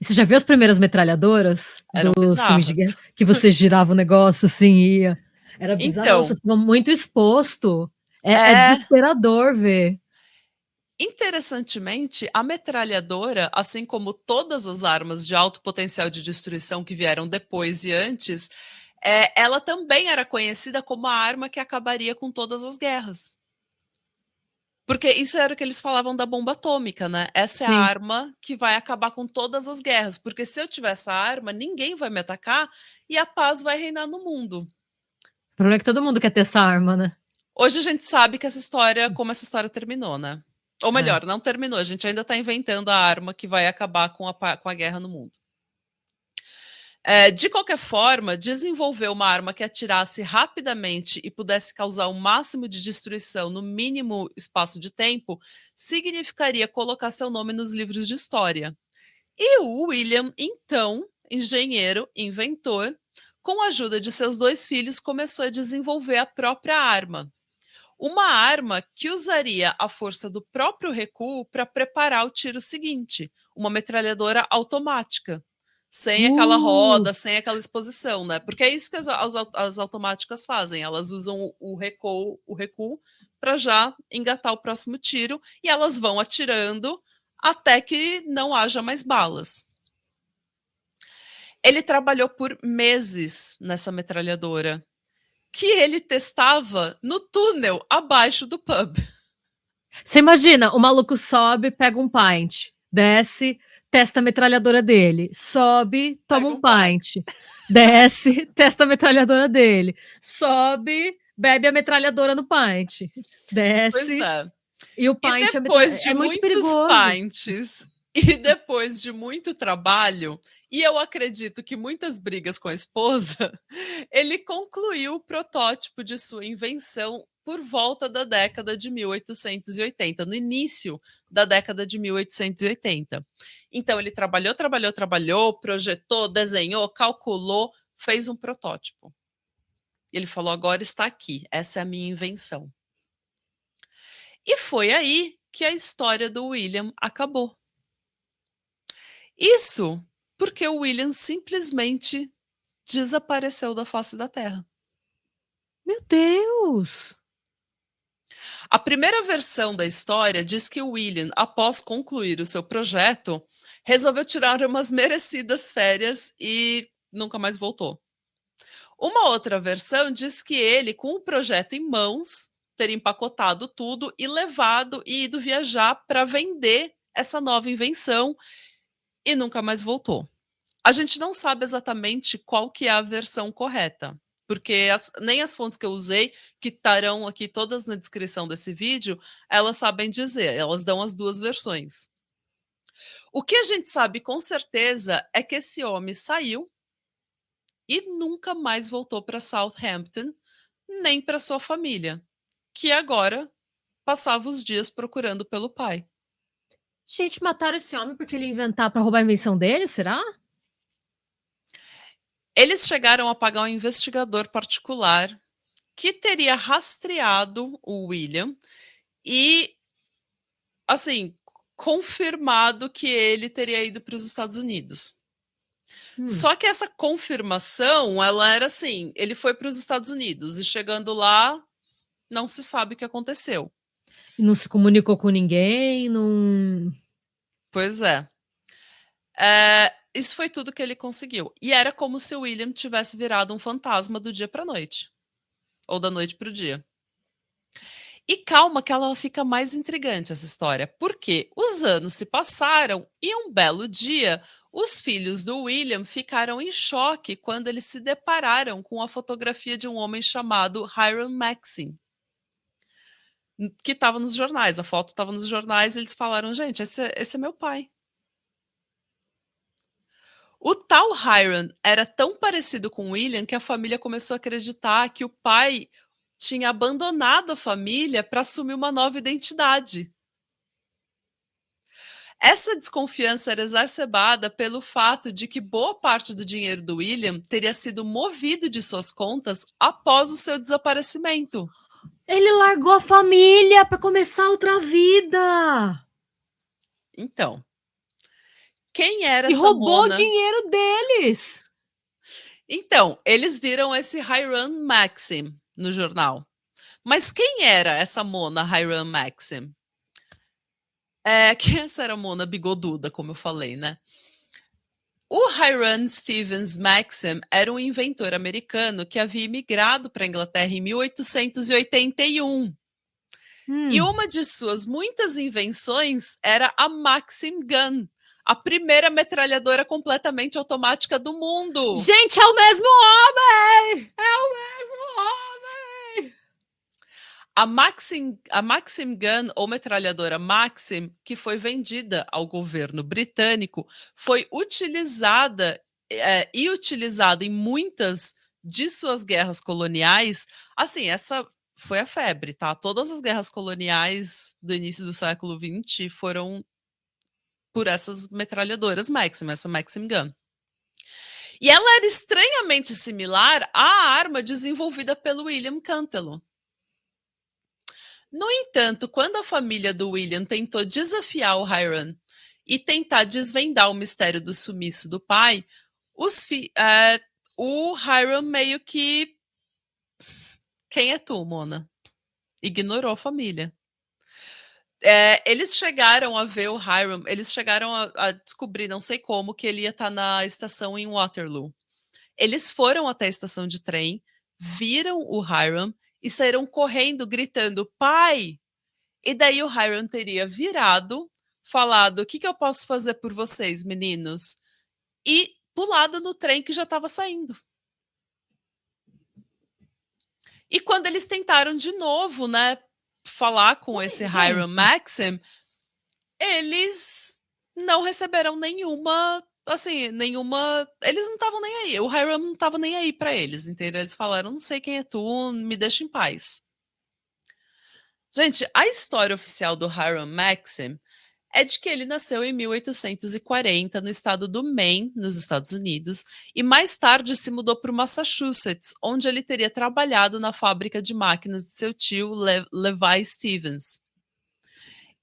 E você já viu as primeiras metralhadoras Eram dos filmes de guerra? bizarras. Que você girava o negócio assim e ia. Era bizarro, Então, você ficava muito exposto. É é desesperador ver. interessantemente, a metralhadora, assim como todas as armas de alto potencial de destruição que vieram depois e antes, ela também era conhecida como a arma que acabaria com todas as guerras. Porque isso era o que eles falavam da bomba atômica, né? Essa é a Sim. arma que vai acabar com todas as guerras. Porque se eu tiver essa arma, ninguém vai me atacar e a paz vai reinar no mundo. O problema é que todo mundo quer ter essa arma, né? Hoje a gente sabe que como essa história terminou, né? Ou melhor, não terminou, a gente ainda está inventando a arma que vai acabar com a guerra no mundo. De qualquer forma, desenvolver uma arma que atirasse rapidamente e pudesse causar o máximo de destruição no mínimo espaço de tempo significaria colocar seu nome nos livros de história. E o William, então, engenheiro, inventor, com a ajuda de seus 2 filhos, começou a desenvolver a própria arma. Uma arma que usaria a força do próprio recuo para preparar o tiro seguinte, uma metralhadora automática. Sem aquela roda, sem aquela exposição, né? Porque é isso que as automáticas fazem. Elas usam o recuo para já engatar o próximo tiro e elas vão atirando até que não haja mais balas. Ele trabalhou por meses nessa metralhadora, que ele testava no túnel abaixo do pub. Você imagina, o maluco sobe, pega um pint, desce, testa a metralhadora dele, sobe, toma um pint, desce, testa a metralhadora dele, sobe, bebe a metralhadora no pint, desce, Pois é. e o E pint depois de é muito muitos perigoso. pints e depois de muito trabalho, e eu acredito que muitas brigas com a esposa, ele concluiu o protótipo de sua invenção por volta da década de 1880, no início da década de 1880. Então ele trabalhou, projetou, desenhou, calculou, fez um protótipo. Ele falou: agora está aqui, essa é a minha invenção. E foi aí que a história do William acabou. Isso porque o William simplesmente desapareceu da face da Terra. Meu Deus! A primeira versão da história diz que o William, após concluir o seu projeto, resolveu tirar umas merecidas férias e nunca mais voltou. Uma outra versão diz que ele, com o projeto em mãos, teria empacotado tudo e levado e ido viajar para vender essa nova invenção e nunca mais voltou. A gente não sabe exatamente qual que é a versão correta, porque nem as fontes que eu usei, que estarão aqui todas na descrição desse vídeo, elas sabem dizer, elas dão as 2 versões. O que a gente sabe com certeza é que esse homem saiu e nunca mais voltou para Southampton, nem para sua família, que agora passava os dias procurando pelo pai. Gente, mataram esse homem porque ele ia inventar para roubar a invenção dele, será? Eles chegaram a pagar um investigador particular que teria rastreado o William e, assim, confirmado que ele teria ido para os Estados Unidos. Só que essa confirmação, ela era assim, ele foi para os Estados Unidos e chegando lá, não se sabe o que aconteceu. Não se comunicou com ninguém, não... Pois é. Isso foi tudo que ele conseguiu. E era como se o William tivesse virado um fantasma do dia para a noite. Ou da noite para o dia. E calma que ela fica mais intrigante essa história, porque os anos se passaram e um belo dia os filhos do William ficaram em choque quando eles se depararam com a fotografia de um homem chamado Hiram Maxim, que estava nos jornais. A foto estava nos jornais e eles falaram: gente, esse é meu pai. O tal Hiram era tão parecido com o William que a família começou a acreditar que o pai tinha abandonado a família para assumir uma nova identidade. Essa desconfiança era exacerbada pelo fato de que boa parte do dinheiro do William teria sido movido de suas contas após o seu desaparecimento. Ele largou a família para começar outra vida. Então, quem era E essa roubou Mona? o dinheiro deles. Então, eles viram esse Hiram Maxim no jornal. Mas quem era essa Mona Hiram Maxim? Quem é essa era a Mona bigoduda, como eu falei, né? O Hiram Stevens Maxim era um inventor americano que havia imigrado para a Inglaterra em 1881. E uma de suas muitas invenções era a Maxim Gun, a primeira metralhadora completamente automática do mundo. Gente, é o mesmo homem! É o mesmo homem! A Maxim Gun, ou metralhadora Maxim, que foi vendida ao governo britânico, foi utilizada e utilizada em muitas de suas guerras coloniais. Assim, essa foi a febre, tá? Todas as guerras coloniais do início do século XX foram por essas metralhadoras Maxim, essa Maxim Gun. E ela era estranhamente similar à arma desenvolvida pelo William Cantelo. No entanto, quando a família do William tentou desafiar o Hiram e tentar desvendar o mistério do sumiço do pai, o Hiram meio que... Quem é tu, Mona? Ignorou a família. Eles chegaram a ver o Hiram, eles chegaram a descobrir, não sei como, que ele ia estar na estação em Waterloo. Eles foram até a estação de trem, viram o Hiram e saíram correndo, gritando, pai! E daí o Hiram teria virado, falado, o que eu posso fazer por vocês, meninos? E pulado no trem que já estava saindo. E quando eles tentaram de novo, né, falar com esse Hiram Maxim, eles não receberam nenhuma... Eles não estavam nem aí. O Hiram não estava nem aí para eles, entendeu? Eles falaram, não sei quem é tu, me deixa em paz. Gente, a história oficial do Hiram Maxim é de que ele nasceu em 1840 no estado do Maine, nos Estados Unidos, e mais tarde se mudou para o Massachusetts, onde ele teria trabalhado na fábrica de máquinas de seu tio, Levi Stevens.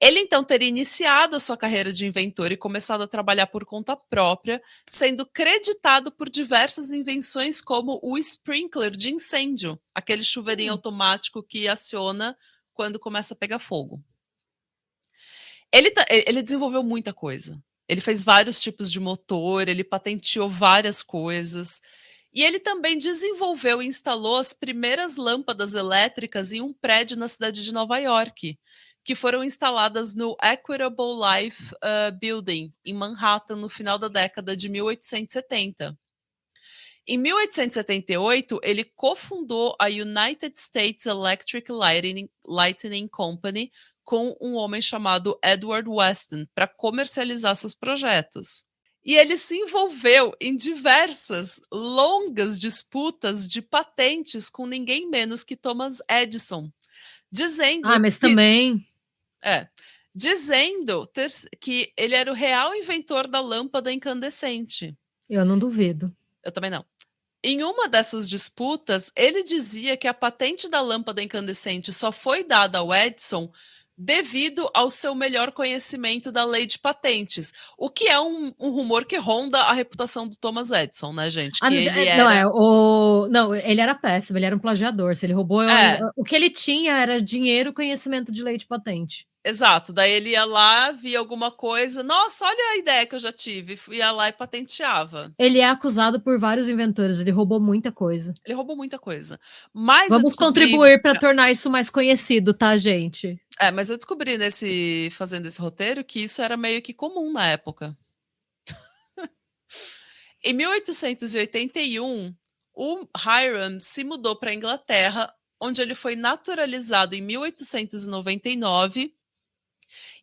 Ele então teria iniciado a sua carreira de inventor e começado a trabalhar por conta própria, sendo creditado por diversas invenções como o sprinkler de incêndio, aquele chuveirinho automático que aciona quando começa a pegar fogo. Ele desenvolveu muita coisa. Ele fez vários tipos de motor, ele patenteou várias coisas. E ele também desenvolveu e instalou as primeiras lâmpadas elétricas em um prédio na cidade de Nova York, que foram instaladas no Equitable Life Building, em Manhattan, no final da década de 1870. Em 1878, ele cofundou a United States Electric Lighting Company com um homem chamado Edward Weston para comercializar seus projetos. E ele se envolveu em diversas longas disputas de patentes com ninguém menos que Thomas Edison, dizendo que ele era o real inventor da lâmpada incandescente. Eu não duvido. Eu também não. Em uma dessas disputas, ele dizia que a patente da lâmpada incandescente só foi dada ao Edison devido ao seu melhor conhecimento da lei de patentes. O que é um rumor que ronda a reputação do Thomas Edison, né, gente? Que ele era péssimo, ele era um plagiador. Se ele roubou, o que ele tinha era dinheiro e conhecimento de lei de patente. Exato, daí ele ia lá, via alguma coisa, nossa, olha a ideia que eu já tive, ia lá e patenteava. Ele é acusado por vários inventores, ele roubou muita coisa. Ele roubou muita coisa. Mas eu Vamos descobri, contribuir para tornar isso mais conhecido, tá, gente? mas eu descobri fazendo esse roteiro que isso era meio que comum na época. Em 1881, o Hiram se mudou para a Inglaterra, onde ele foi naturalizado em 1899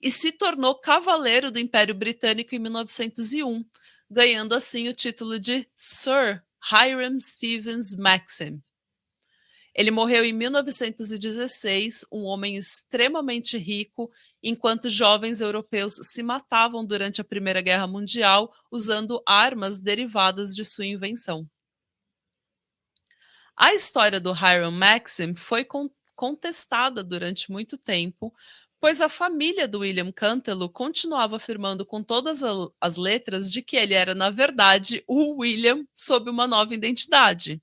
e se tornou cavaleiro do Império Britânico em 1901, ganhando assim o título de Sir Hiram Stevens Maxim. Ele morreu em 1916, um homem extremamente rico, enquanto jovens europeus se matavam durante a Primeira Guerra Mundial usando armas derivadas de sua invenção. A história do Hiram Maxim foi contestada durante muito tempo, pois a família do William Cantelo continuava afirmando com todas as letras de que ele era, na verdade, o William sob uma nova identidade.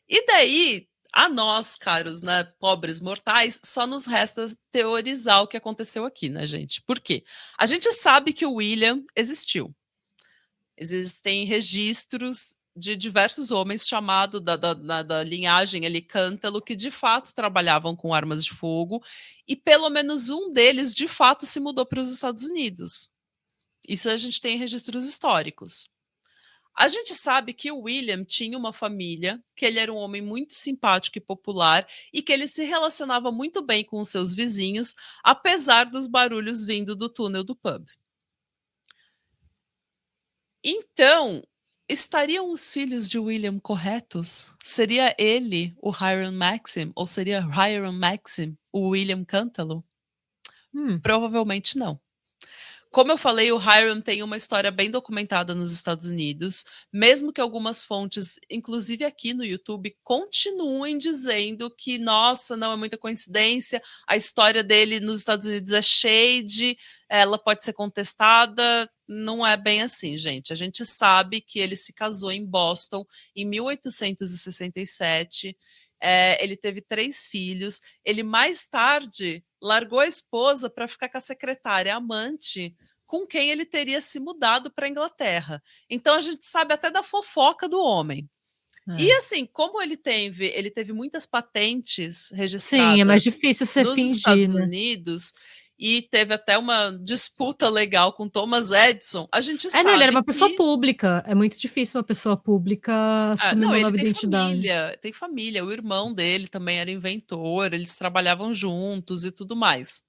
E daí, a nós, caros, né, pobres mortais, só nos resta teorizar o que aconteceu aqui, né, gente? Por quê? A gente sabe que o William existiu. Existem registros de diversos homens chamados da linhagem ali Cântalo que de fato trabalhavam com armas de fogo e pelo menos um deles de fato se mudou para os Estados Unidos. Isso a gente tem registros históricos. A gente sabe que o William tinha uma família, que ele era um homem muito simpático e popular e que ele se relacionava muito bem com os seus vizinhos, apesar dos barulhos vindo do túnel do pub. Então, estariam os filhos de William corretos? Seria ele o Hiram Maxim ou seria Hiram Maxim o William Cantelo? Provavelmente não. Como eu falei, o Hiram tem uma história bem documentada nos Estados Unidos, mesmo que algumas fontes, inclusive aqui no YouTube, continuem dizendo que, nossa, não é muita coincidência, a história dele nos Estados Unidos é shade, ela pode ser contestada. Não é bem assim, gente. A gente sabe que ele se casou em Boston em 1867, ele teve 3 filhos, ele mais tarde largou a esposa para ficar com a secretária amante, com quem ele teria se mudado para a Inglaterra. Então a gente sabe até da fofoca do homem. E assim, como ele teve muitas patentes registradas. Sim, é mais difícil você nos fingir, Estados né? Unidos e teve até uma disputa legal com Thomas Edison. A gente sabe não, ele era uma que pessoa pública. É muito difícil uma pessoa pública assumir não, uma ele nova identidade. tem família. O irmão dele também era inventor, eles trabalhavam juntos e tudo mais.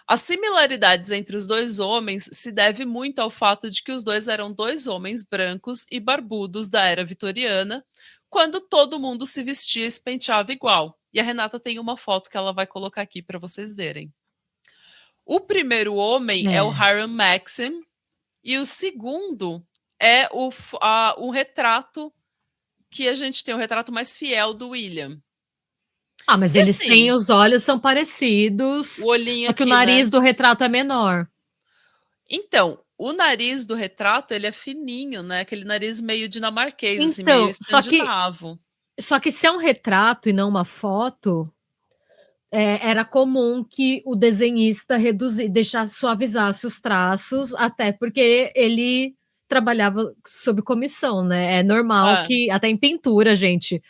As similaridades entre os dois homens se deve muito ao fato de que os dois eram 2 homens brancos e barbudos da era vitoriana, quando todo mundo se vestia e se penteava igual. E a Renata tem uma foto que ela vai colocar aqui para vocês verem. O primeiro homem é o Hiram Maxim e o segundo é o retrato que a gente tem, o retrato mais fiel do William. Mas eles têm, os olhos são parecidos, o olhinho só que aqui, o nariz né? do retrato é menor. Então, o nariz do retrato, ele é fininho, né? Aquele nariz meio dinamarquês, assim, Então, meio escandinavo. Só que se é um retrato e não uma foto, era comum que o desenhista suavizasse os traços, até porque ele trabalhava sob comissão, né? É normal que, até em pintura, gente,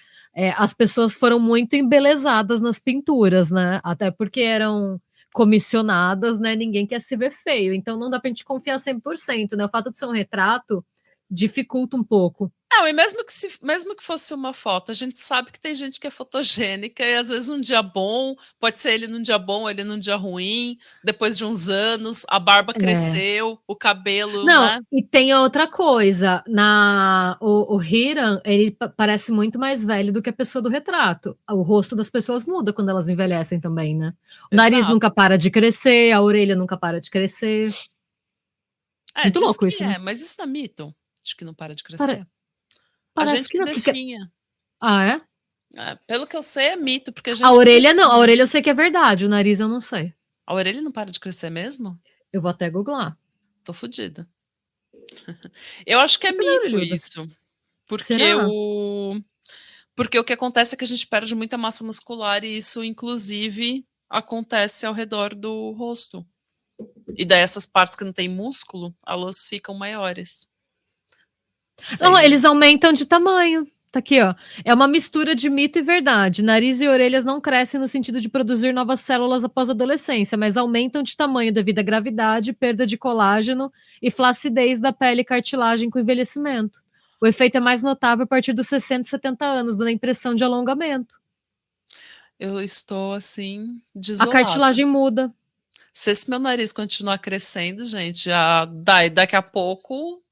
as pessoas foram muito embelezadas nas pinturas, né? Até porque eram comissionadas, né? Ninguém quer se ver feio, então não dá pra gente confiar 100%, né? O fato de ser um retrato dificulta um pouco. Não, e mesmo que fosse uma foto, a gente sabe que tem gente que é fotogênica e às vezes um dia bom, pode ser ele num dia bom, ele num dia ruim, depois de uns anos, a barba cresceu, o cabelo, Não, né? E tem outra coisa, o Hiram, ele parece muito mais velho do que a pessoa do retrato. O rosto das pessoas muda quando elas envelhecem também, né? O nariz nunca para de crescer, a orelha nunca para de crescer. Muito diz louco que isso, né? Mas isso não é mito? Acho que não para de crescer. Parece a gente que não, definha. É? Pelo que eu sei é mito, porque a gente... A orelha não, a orelha eu sei que é verdade, o nariz eu não sei. A orelha não para de crescer mesmo? Eu vou até googlar. Tô fodida. Eu acho que é mito isso. Porque o que acontece é que a gente perde muita massa muscular e isso, inclusive, acontece ao redor do rosto. E daí essas partes que não tem músculo, elas ficam maiores. Não, Sei. eles aumentam de tamanho. Tá aqui, ó. É uma mistura de mito e verdade. Nariz e orelhas não crescem no sentido de produzir novas células após a adolescência, mas aumentam de tamanho devido à gravidade, perda de colágeno e flacidez da pele e cartilagem com envelhecimento. O efeito é mais notável a partir dos 60 e 70 anos, dando a impressão de alongamento. Eu estou, assim, A desolada. cartilagem muda. Se esse meu nariz continuar crescendo, gente, daqui a pouco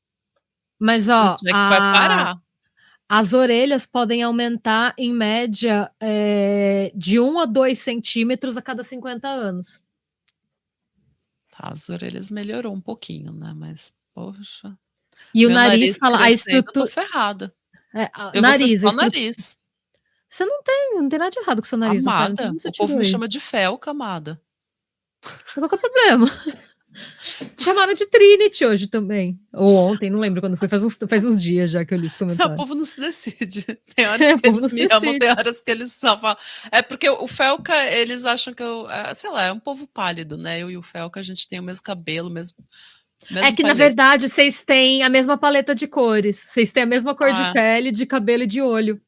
Mas, o ó, Jack vai parar. as orelhas podem aumentar, em média, de 1 a 2 centímetros a cada 50 anos. Tá, as orelhas melhorou um pouquinho, né? Mas, poxa. E o Meu nariz fala, a crescendo, eu tô estrutura. ferrada. Eu vou ser Nariz, só nariz. Você não tem nada de errado com o seu nariz, Natália. Amada, Onde você o povo tirou me aí? chama de Felca, amada. Qual que é o problema? Chamaram de Trinity hoje também. Ou ontem, não lembro quando foi. Faz uns dias já que eu li esse O comentário. povo não se decide. Tem horas O que povo eles não se me amam, decide. tem horas que eles só falam. É porque o Felca, eles acham que sei lá, é um povo pálido, né? Eu e o Felca, a gente tem o mesmo cabelo, mesmo É que, na palhaço. verdade, vocês têm a mesma paleta de cores. Vocês têm a mesma cor de pele, de cabelo e de olho.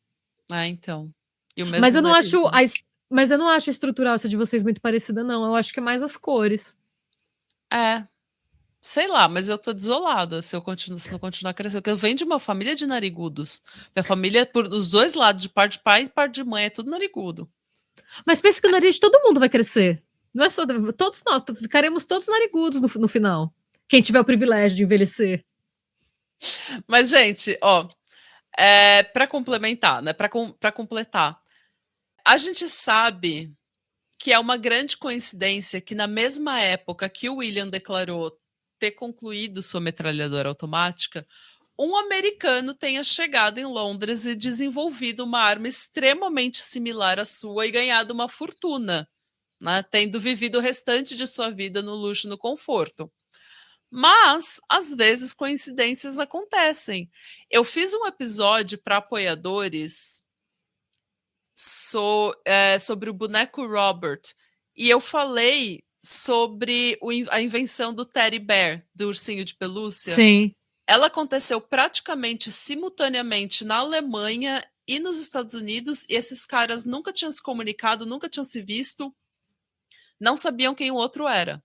Então. E o mesmo Mas eu não nariz, acho né? mas eu não acho a estrutural essa de vocês muito parecida, não. Eu acho que é mais as cores. Sei lá, mas eu tô desolada se não continuar crescendo. Porque eu venho de uma família de narigudos. Minha família, dos dois lados, de parte de pai e parte de mãe, é tudo narigudo. Mas pense que o nariz de todo mundo vai crescer. Não é só. Todos nós ficaremos todos narigudos no final. Quem tiver o privilégio de envelhecer. Mas, gente, ó, para complementar, né? Para completar, a gente sabe que é uma grande coincidência que na mesma época que o William declarou ter concluído sua metralhadora automática, um americano tenha chegado em Londres e desenvolvido uma arma extremamente similar à sua e ganhado uma fortuna, né? Tendo vivido o restante de sua vida no luxo e no conforto. Mas, às vezes, coincidências acontecem. Eu fiz um episódio para apoiadores sobre o boneco Robert, e eu falei sobre a invenção do Teddy Bear, do ursinho de pelúcia. Sim. Ela aconteceu praticamente simultaneamente na Alemanha e nos Estados Unidos, e esses caras nunca tinham se comunicado, nunca tinham se visto, não sabiam quem o outro era.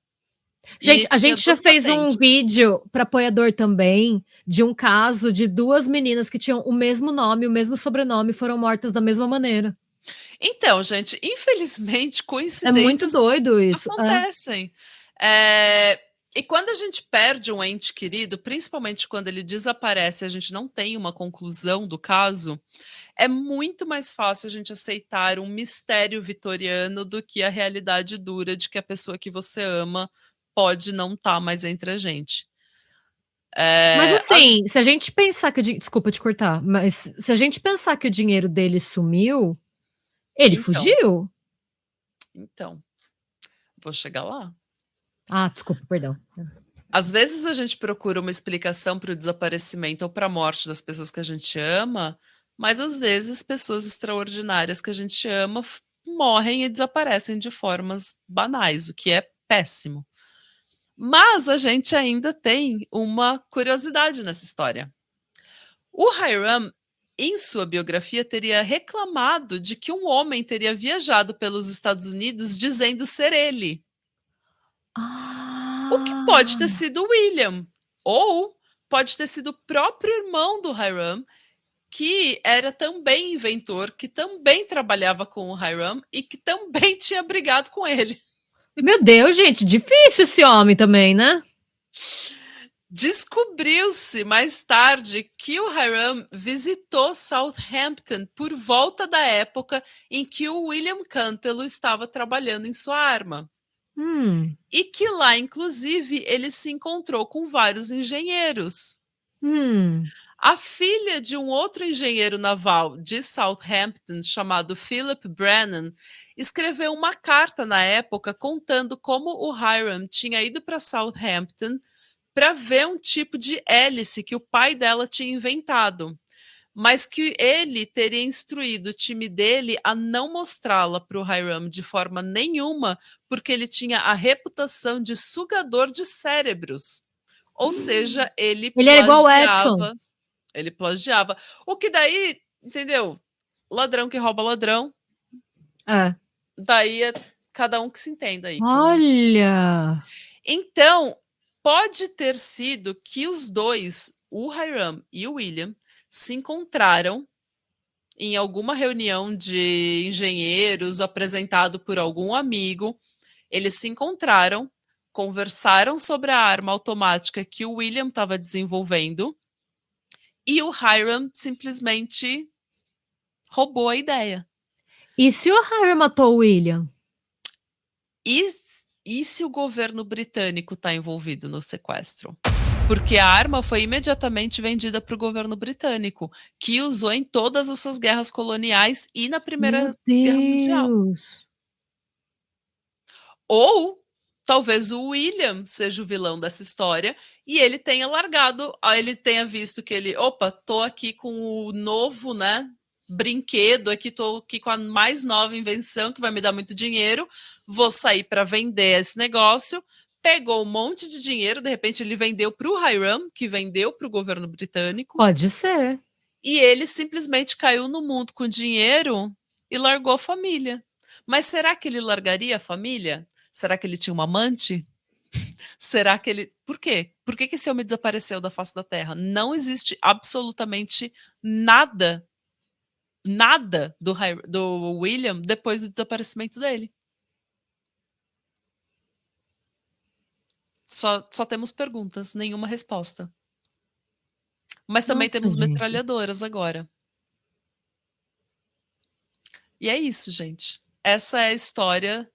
Gente, a gente já fez um vídeo para apoiador também, de um caso de 2 meninas que tinham o mesmo nome, o mesmo sobrenome, foram mortas da mesma maneira. Então, gente, infelizmente, coincidências É muito doido isso. acontecem. E quando a gente perde um ente querido, principalmente quando ele desaparece e a gente não tem uma conclusão do caso, é muito mais fácil a gente aceitar um mistério vitoriano do que a realidade dura de que a pessoa que você ama pode não estar mais entre a gente. Mas assim, se a gente pensar que desculpa te cortar, mas se a gente pensar que o dinheiro dele sumiu, ele fugiu? Então, vou chegar lá. Desculpa, perdão. Às vezes a gente procura uma explicação para o desaparecimento ou para a morte das pessoas que a gente ama, mas às vezes pessoas extraordinárias que a gente ama morrem e desaparecem de formas banais, o que é péssimo. Mas a gente ainda tem uma curiosidade nessa história. O Hiram, em sua biografia, teria reclamado de que um homem teria viajado pelos Estados Unidos dizendo ser ele. O que pode ter sido William, ou pode ter sido o próprio irmão do Hiram, que era também inventor, que também trabalhava com o Hiram e que também tinha brigado com ele. Meu Deus, gente, difícil esse homem também, né? Descobriu-se mais tarde que o Hiram visitou Southampton por volta da época em que o William Cantelo estava trabalhando em sua arma. E que lá, inclusive, ele se encontrou com vários engenheiros. A filha de um outro engenheiro naval de Southampton, chamado Philip Brennan, escreveu uma carta na época contando como o Hiram tinha ido para Southampton para ver um tipo de hélice que o pai dela tinha inventado. mas que ele teria instruído o time dele a não mostrá-la para o Hiram de forma nenhuma, porque ele tinha a reputação de sugador de cérebros. Ou seja, ele Ele era igual o Edson. plagiava. Ele plagiava. O que daí, entendeu? Ladrão que rouba ladrão. É. Daí é cada um que se entenda aí. Olha! Então, pode ter sido que os dois, o Hiram e o William, se encontraram em alguma reunião de engenheiros apresentado por algum amigo. Eles se encontraram, conversaram sobre a arma automática que o William estava desenvolvendo e o Hiram simplesmente roubou a ideia. E se o Hiram matou o William? E se o governo britânico está envolvido no sequestro? Porque a arma foi imediatamente vendida para o governo britânico, que usou em todas as suas guerras coloniais e na Primeira Guerra Mundial. Ou talvez o William seja o vilão dessa história e ele tenha largado, ele tenha visto que ele, opa, tô aqui com o novo, né, brinquedo, aqui tô aqui com a mais nova invenção que vai me dar muito dinheiro, vou sair para vender esse negócio. Pegou um monte de dinheiro, de repente ele vendeu para o Hiram, que vendeu para o governo britânico. Pode ser. E ele simplesmente caiu no mundo com dinheiro e largou a família. Mas será que ele largaria a família? Será que ele tinha uma amante? Será que ele... Por quê? Por que esse homem desapareceu da face da Terra? Não existe absolutamente nada do William depois do desaparecimento dele. Só temos perguntas, nenhuma resposta. Mas também temos metralhadoras agora. E é isso, gente. Essa é a história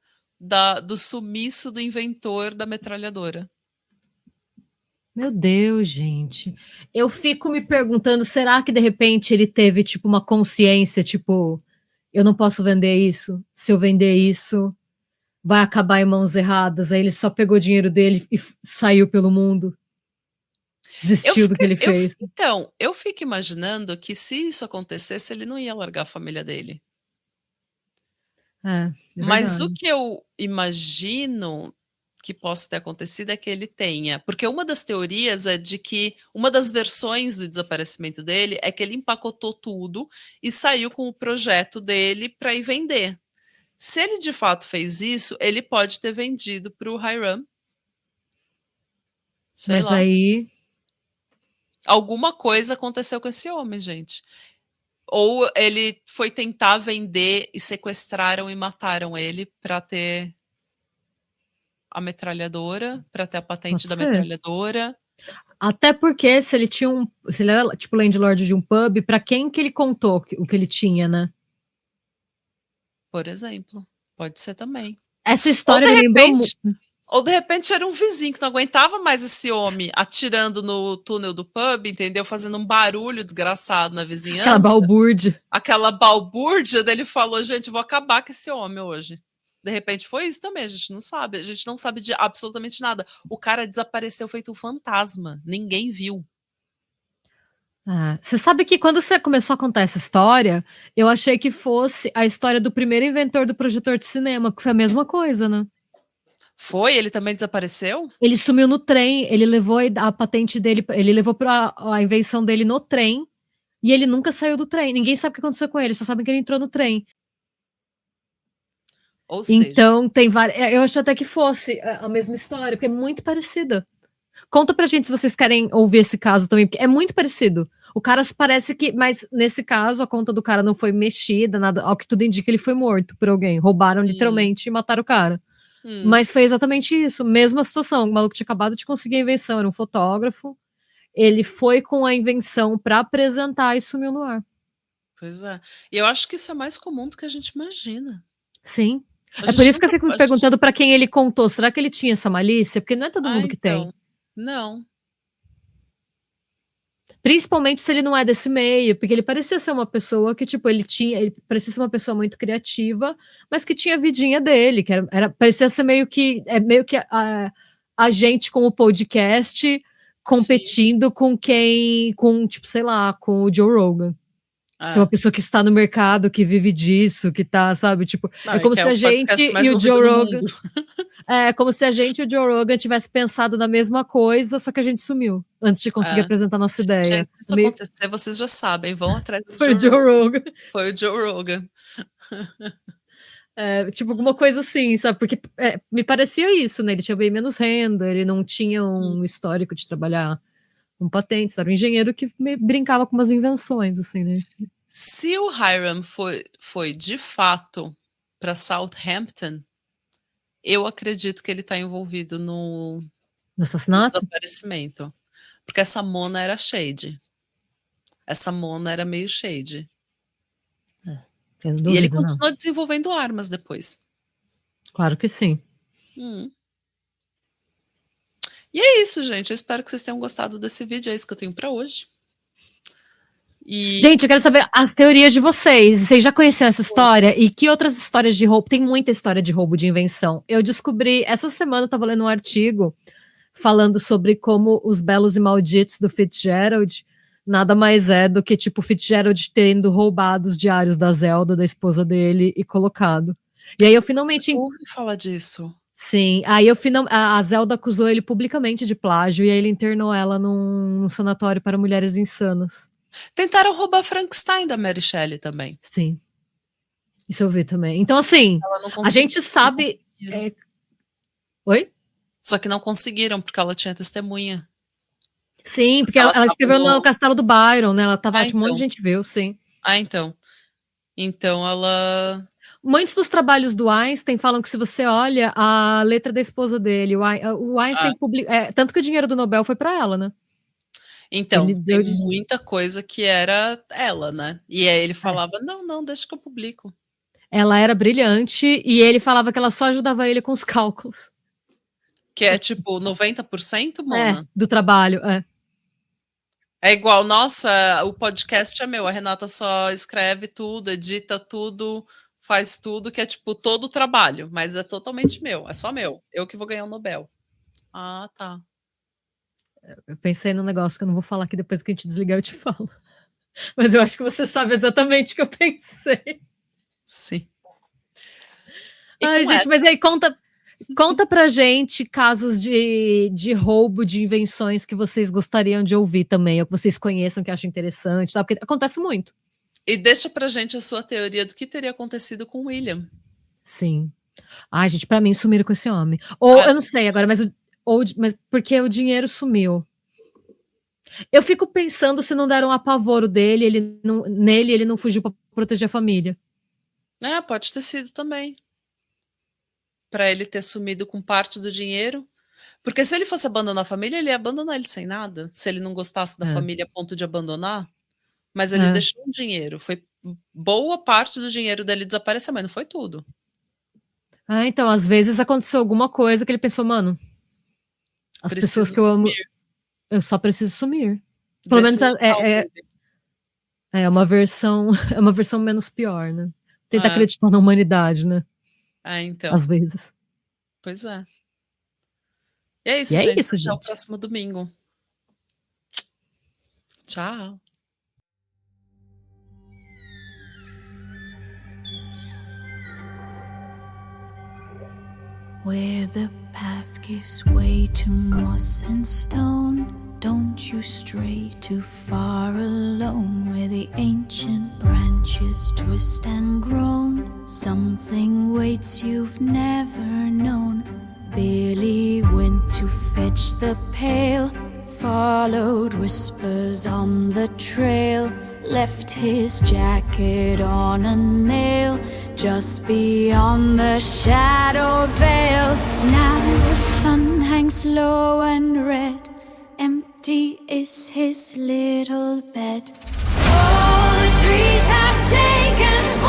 do sumiço do inventor da metralhadora. Meu Deus, gente. Eu fico me perguntando, será que de repente ele teve tipo uma consciência, tipo, eu não posso vender isso? Se eu vender isso, vai acabar em mãos erradas. Aí ele só pegou o dinheiro dele e saiu pelo mundo. Desistiu do que ele fez. Então, eu fico imaginando que se isso acontecesse, ele não ia largar a família dele. Mas o que eu imagino que possa ter acontecido é que ele tenha. Porque uma das teorias é de que uma das versões do desaparecimento dele é que ele empacotou tudo e saiu com o projeto dele para ir vender. Se ele de fato fez isso, ele pode ter vendido para o Hiram. Mas aí... Alguma coisa aconteceu com esse homem, gente. Ou ele foi tentar vender e sequestraram e mataram ele para ter a metralhadora, para ter a patente da metralhadora. Até porque se ele era tipo landlord de um pub, para quem que ele contou o que ele tinha, né? Por exemplo, pode ser também. Essa história me lembrou muito. Ou de repente era um vizinho que não aguentava mais esse homem atirando no túnel do pub, entendeu? Fazendo um barulho desgraçado na vizinhança. Aquela balbúrdia, daí ele falou, gente, vou acabar com esse homem hoje. De repente foi isso também, a gente não sabe. A gente não sabe de absolutamente nada. O cara desapareceu feito um fantasma. Ninguém viu. Você sabe que quando você começou a contar essa história, eu achei que fosse a história do primeiro inventor do projetor de cinema, que foi a mesma coisa, né? Foi? Ele também desapareceu? Ele sumiu no trem, ele levou a patente dele, ele levou a invenção dele no trem, e ele nunca saiu do trem. Ninguém sabe o que aconteceu com ele, só sabem que ele entrou no trem. Ou seja... Então, tem várias... Eu acho até que fosse a mesma história, porque é muito parecida. Conta pra gente se vocês querem ouvir esse caso também, porque é muito parecido. O cara parece que... Mas, nesse caso, a conta do cara não foi mexida, nada. Ao que tudo indica, ele foi morto por alguém. Roubaram literalmente e mataram o cara. Mas foi exatamente isso, mesma situação. O maluco tinha acabado de conseguir a invenção, era um fotógrafo. Ele foi com a invenção pra apresentar e sumiu no ar. Pois é. E eu acho que isso é mais comum do que a gente imagina. Sim. É por isso que eu fico me perguntando pra quem ele contou. Será que ele tinha essa malícia? Porque não é todo mundo que tem. Não. Principalmente se ele não é desse meio, porque ele parecia ser uma pessoa que, tipo, ele parecia ser uma pessoa muito criativa, mas que tinha a vidinha dele, que parecia ser meio que a gente com o podcast competindo com tipo, sei lá, com o Joe Rogan. Que é uma pessoa que está no mercado, que vive disso, que tá, sabe, tipo, Não, é como que se é a o podcast gente mais e o ouvido Joe no Rogan mundo. é como se a gente e o Joe Rogan tivesse pensado na mesma coisa, só que a gente sumiu, antes de conseguir É. apresentar nossa ideia. Gente, se isso Meio acontecer, vocês já sabem, vão atrás do foi o Joe Joe Rogan. Rogan. Foi o Joe Rogan. Tipo, alguma coisa assim, sabe, porque, me parecia isso, né, ele tinha bem menos renda, ele não tinha um histórico de trabalhar com patentes, era um engenheiro que brincava com umas invenções, assim, né. Se o Hiram foi de fato para Southampton, eu acredito que ele tá envolvido no assassinato? desaparecimento. Porque essa Mona era shady. Essa Mona era meio shady. Eu não E ele duvido, não. continuou desenvolvendo armas depois. Claro que sim. E é isso, gente. Eu espero que vocês tenham gostado desse vídeo. É isso que eu tenho para hoje. Gente, eu quero saber as teorias de vocês. Vocês já conheciam essa história? E que outras histórias de roubo? Tem muita história de roubo de invenção. Eu descobri, essa semana eu tava lendo um artigo falando sobre como os belos e malditos do Fitzgerald nada mais é do que, tipo, Fitzgerald tendo roubado os diários da Zelda, da esposa dele, e colocado. E aí eu finalmente... Você ouve falar disso? Sim, aí a Zelda acusou ele publicamente de plágio e aí ele internou ela num sanatório para mulheres insanas. Tentaram roubar Frankenstein da Mary Shelley também. Sim. Isso eu vi também. Então, assim, a gente sabe... Oi? Só que não conseguiram, porque ela tinha testemunha. Sim, porque ela escreveu no Castelo do Byron, né? Ela tava, então. um monte de gente viu, sim. Então. Então ela... Muitos dos trabalhos do Einstein falam que se você olha a letra da esposa dele, o Einstein tanto que o dinheiro do Nobel foi para ela, né? Então, tem muita coisa que era ela, né? E aí ele falava, não, deixa que eu publico. Ela era brilhante e ele falava que ela só ajudava ele com os cálculos. Que é tipo 90%, Mona? Do trabalho, É igual, nossa, o podcast é meu, a Renata só escreve tudo, edita tudo, faz tudo, que é tipo todo o trabalho, mas é totalmente meu, é só meu, eu que vou ganhar o Nobel. Ah, tá. Eu pensei num negócio que eu não vou falar aqui, depois que a gente desligar eu te falo. Mas eu acho que você sabe exatamente o que eu pensei. Sim. Ai, gente, mas aí conta pra gente casos de roubo de invenções que vocês gostariam de ouvir também, ou que vocês conheçam, que acham interessante, tá? Porque acontece muito. E deixa pra gente a sua teoria do que teria acontecido com o William. Sim. Ai, gente, pra mim sumiram com esse homem. Ou, eu não sei agora, mas porque o dinheiro sumiu. Eu fico pensando se não deram um apavoro dele, ele não fugiu pra proteger a família. Pode ter sido também. Pra ele ter sumido com parte do dinheiro. Porque se ele fosse abandonar a família, ele ia abandonar ele sem nada. Se ele não gostasse da família a ponto de abandonar. Mas ele deixou um dinheiro. Foi boa parte do dinheiro dele desaparecer, mas não foi tudo. Então, às vezes aconteceu alguma coisa que ele pensou, mano, as pessoas que eu amo, eu só preciso sumir. Pelo menos é uma versão menos pior, né? Tentar acreditar na humanidade, né? Então. Às vezes. Pois é. E é isso, gente. Até o próximo domingo. Tchau. Where the path gives way to moss and stone, don't you stray too far alone. Where the ancient branches twist and groan, something waits you've never known. Billy went to fetch the pail, followed whispers on the trail, left his jacket on a nail just beyond the shadow veil. Now the sun hangs low and red, empty is his little bed. All the trees have taken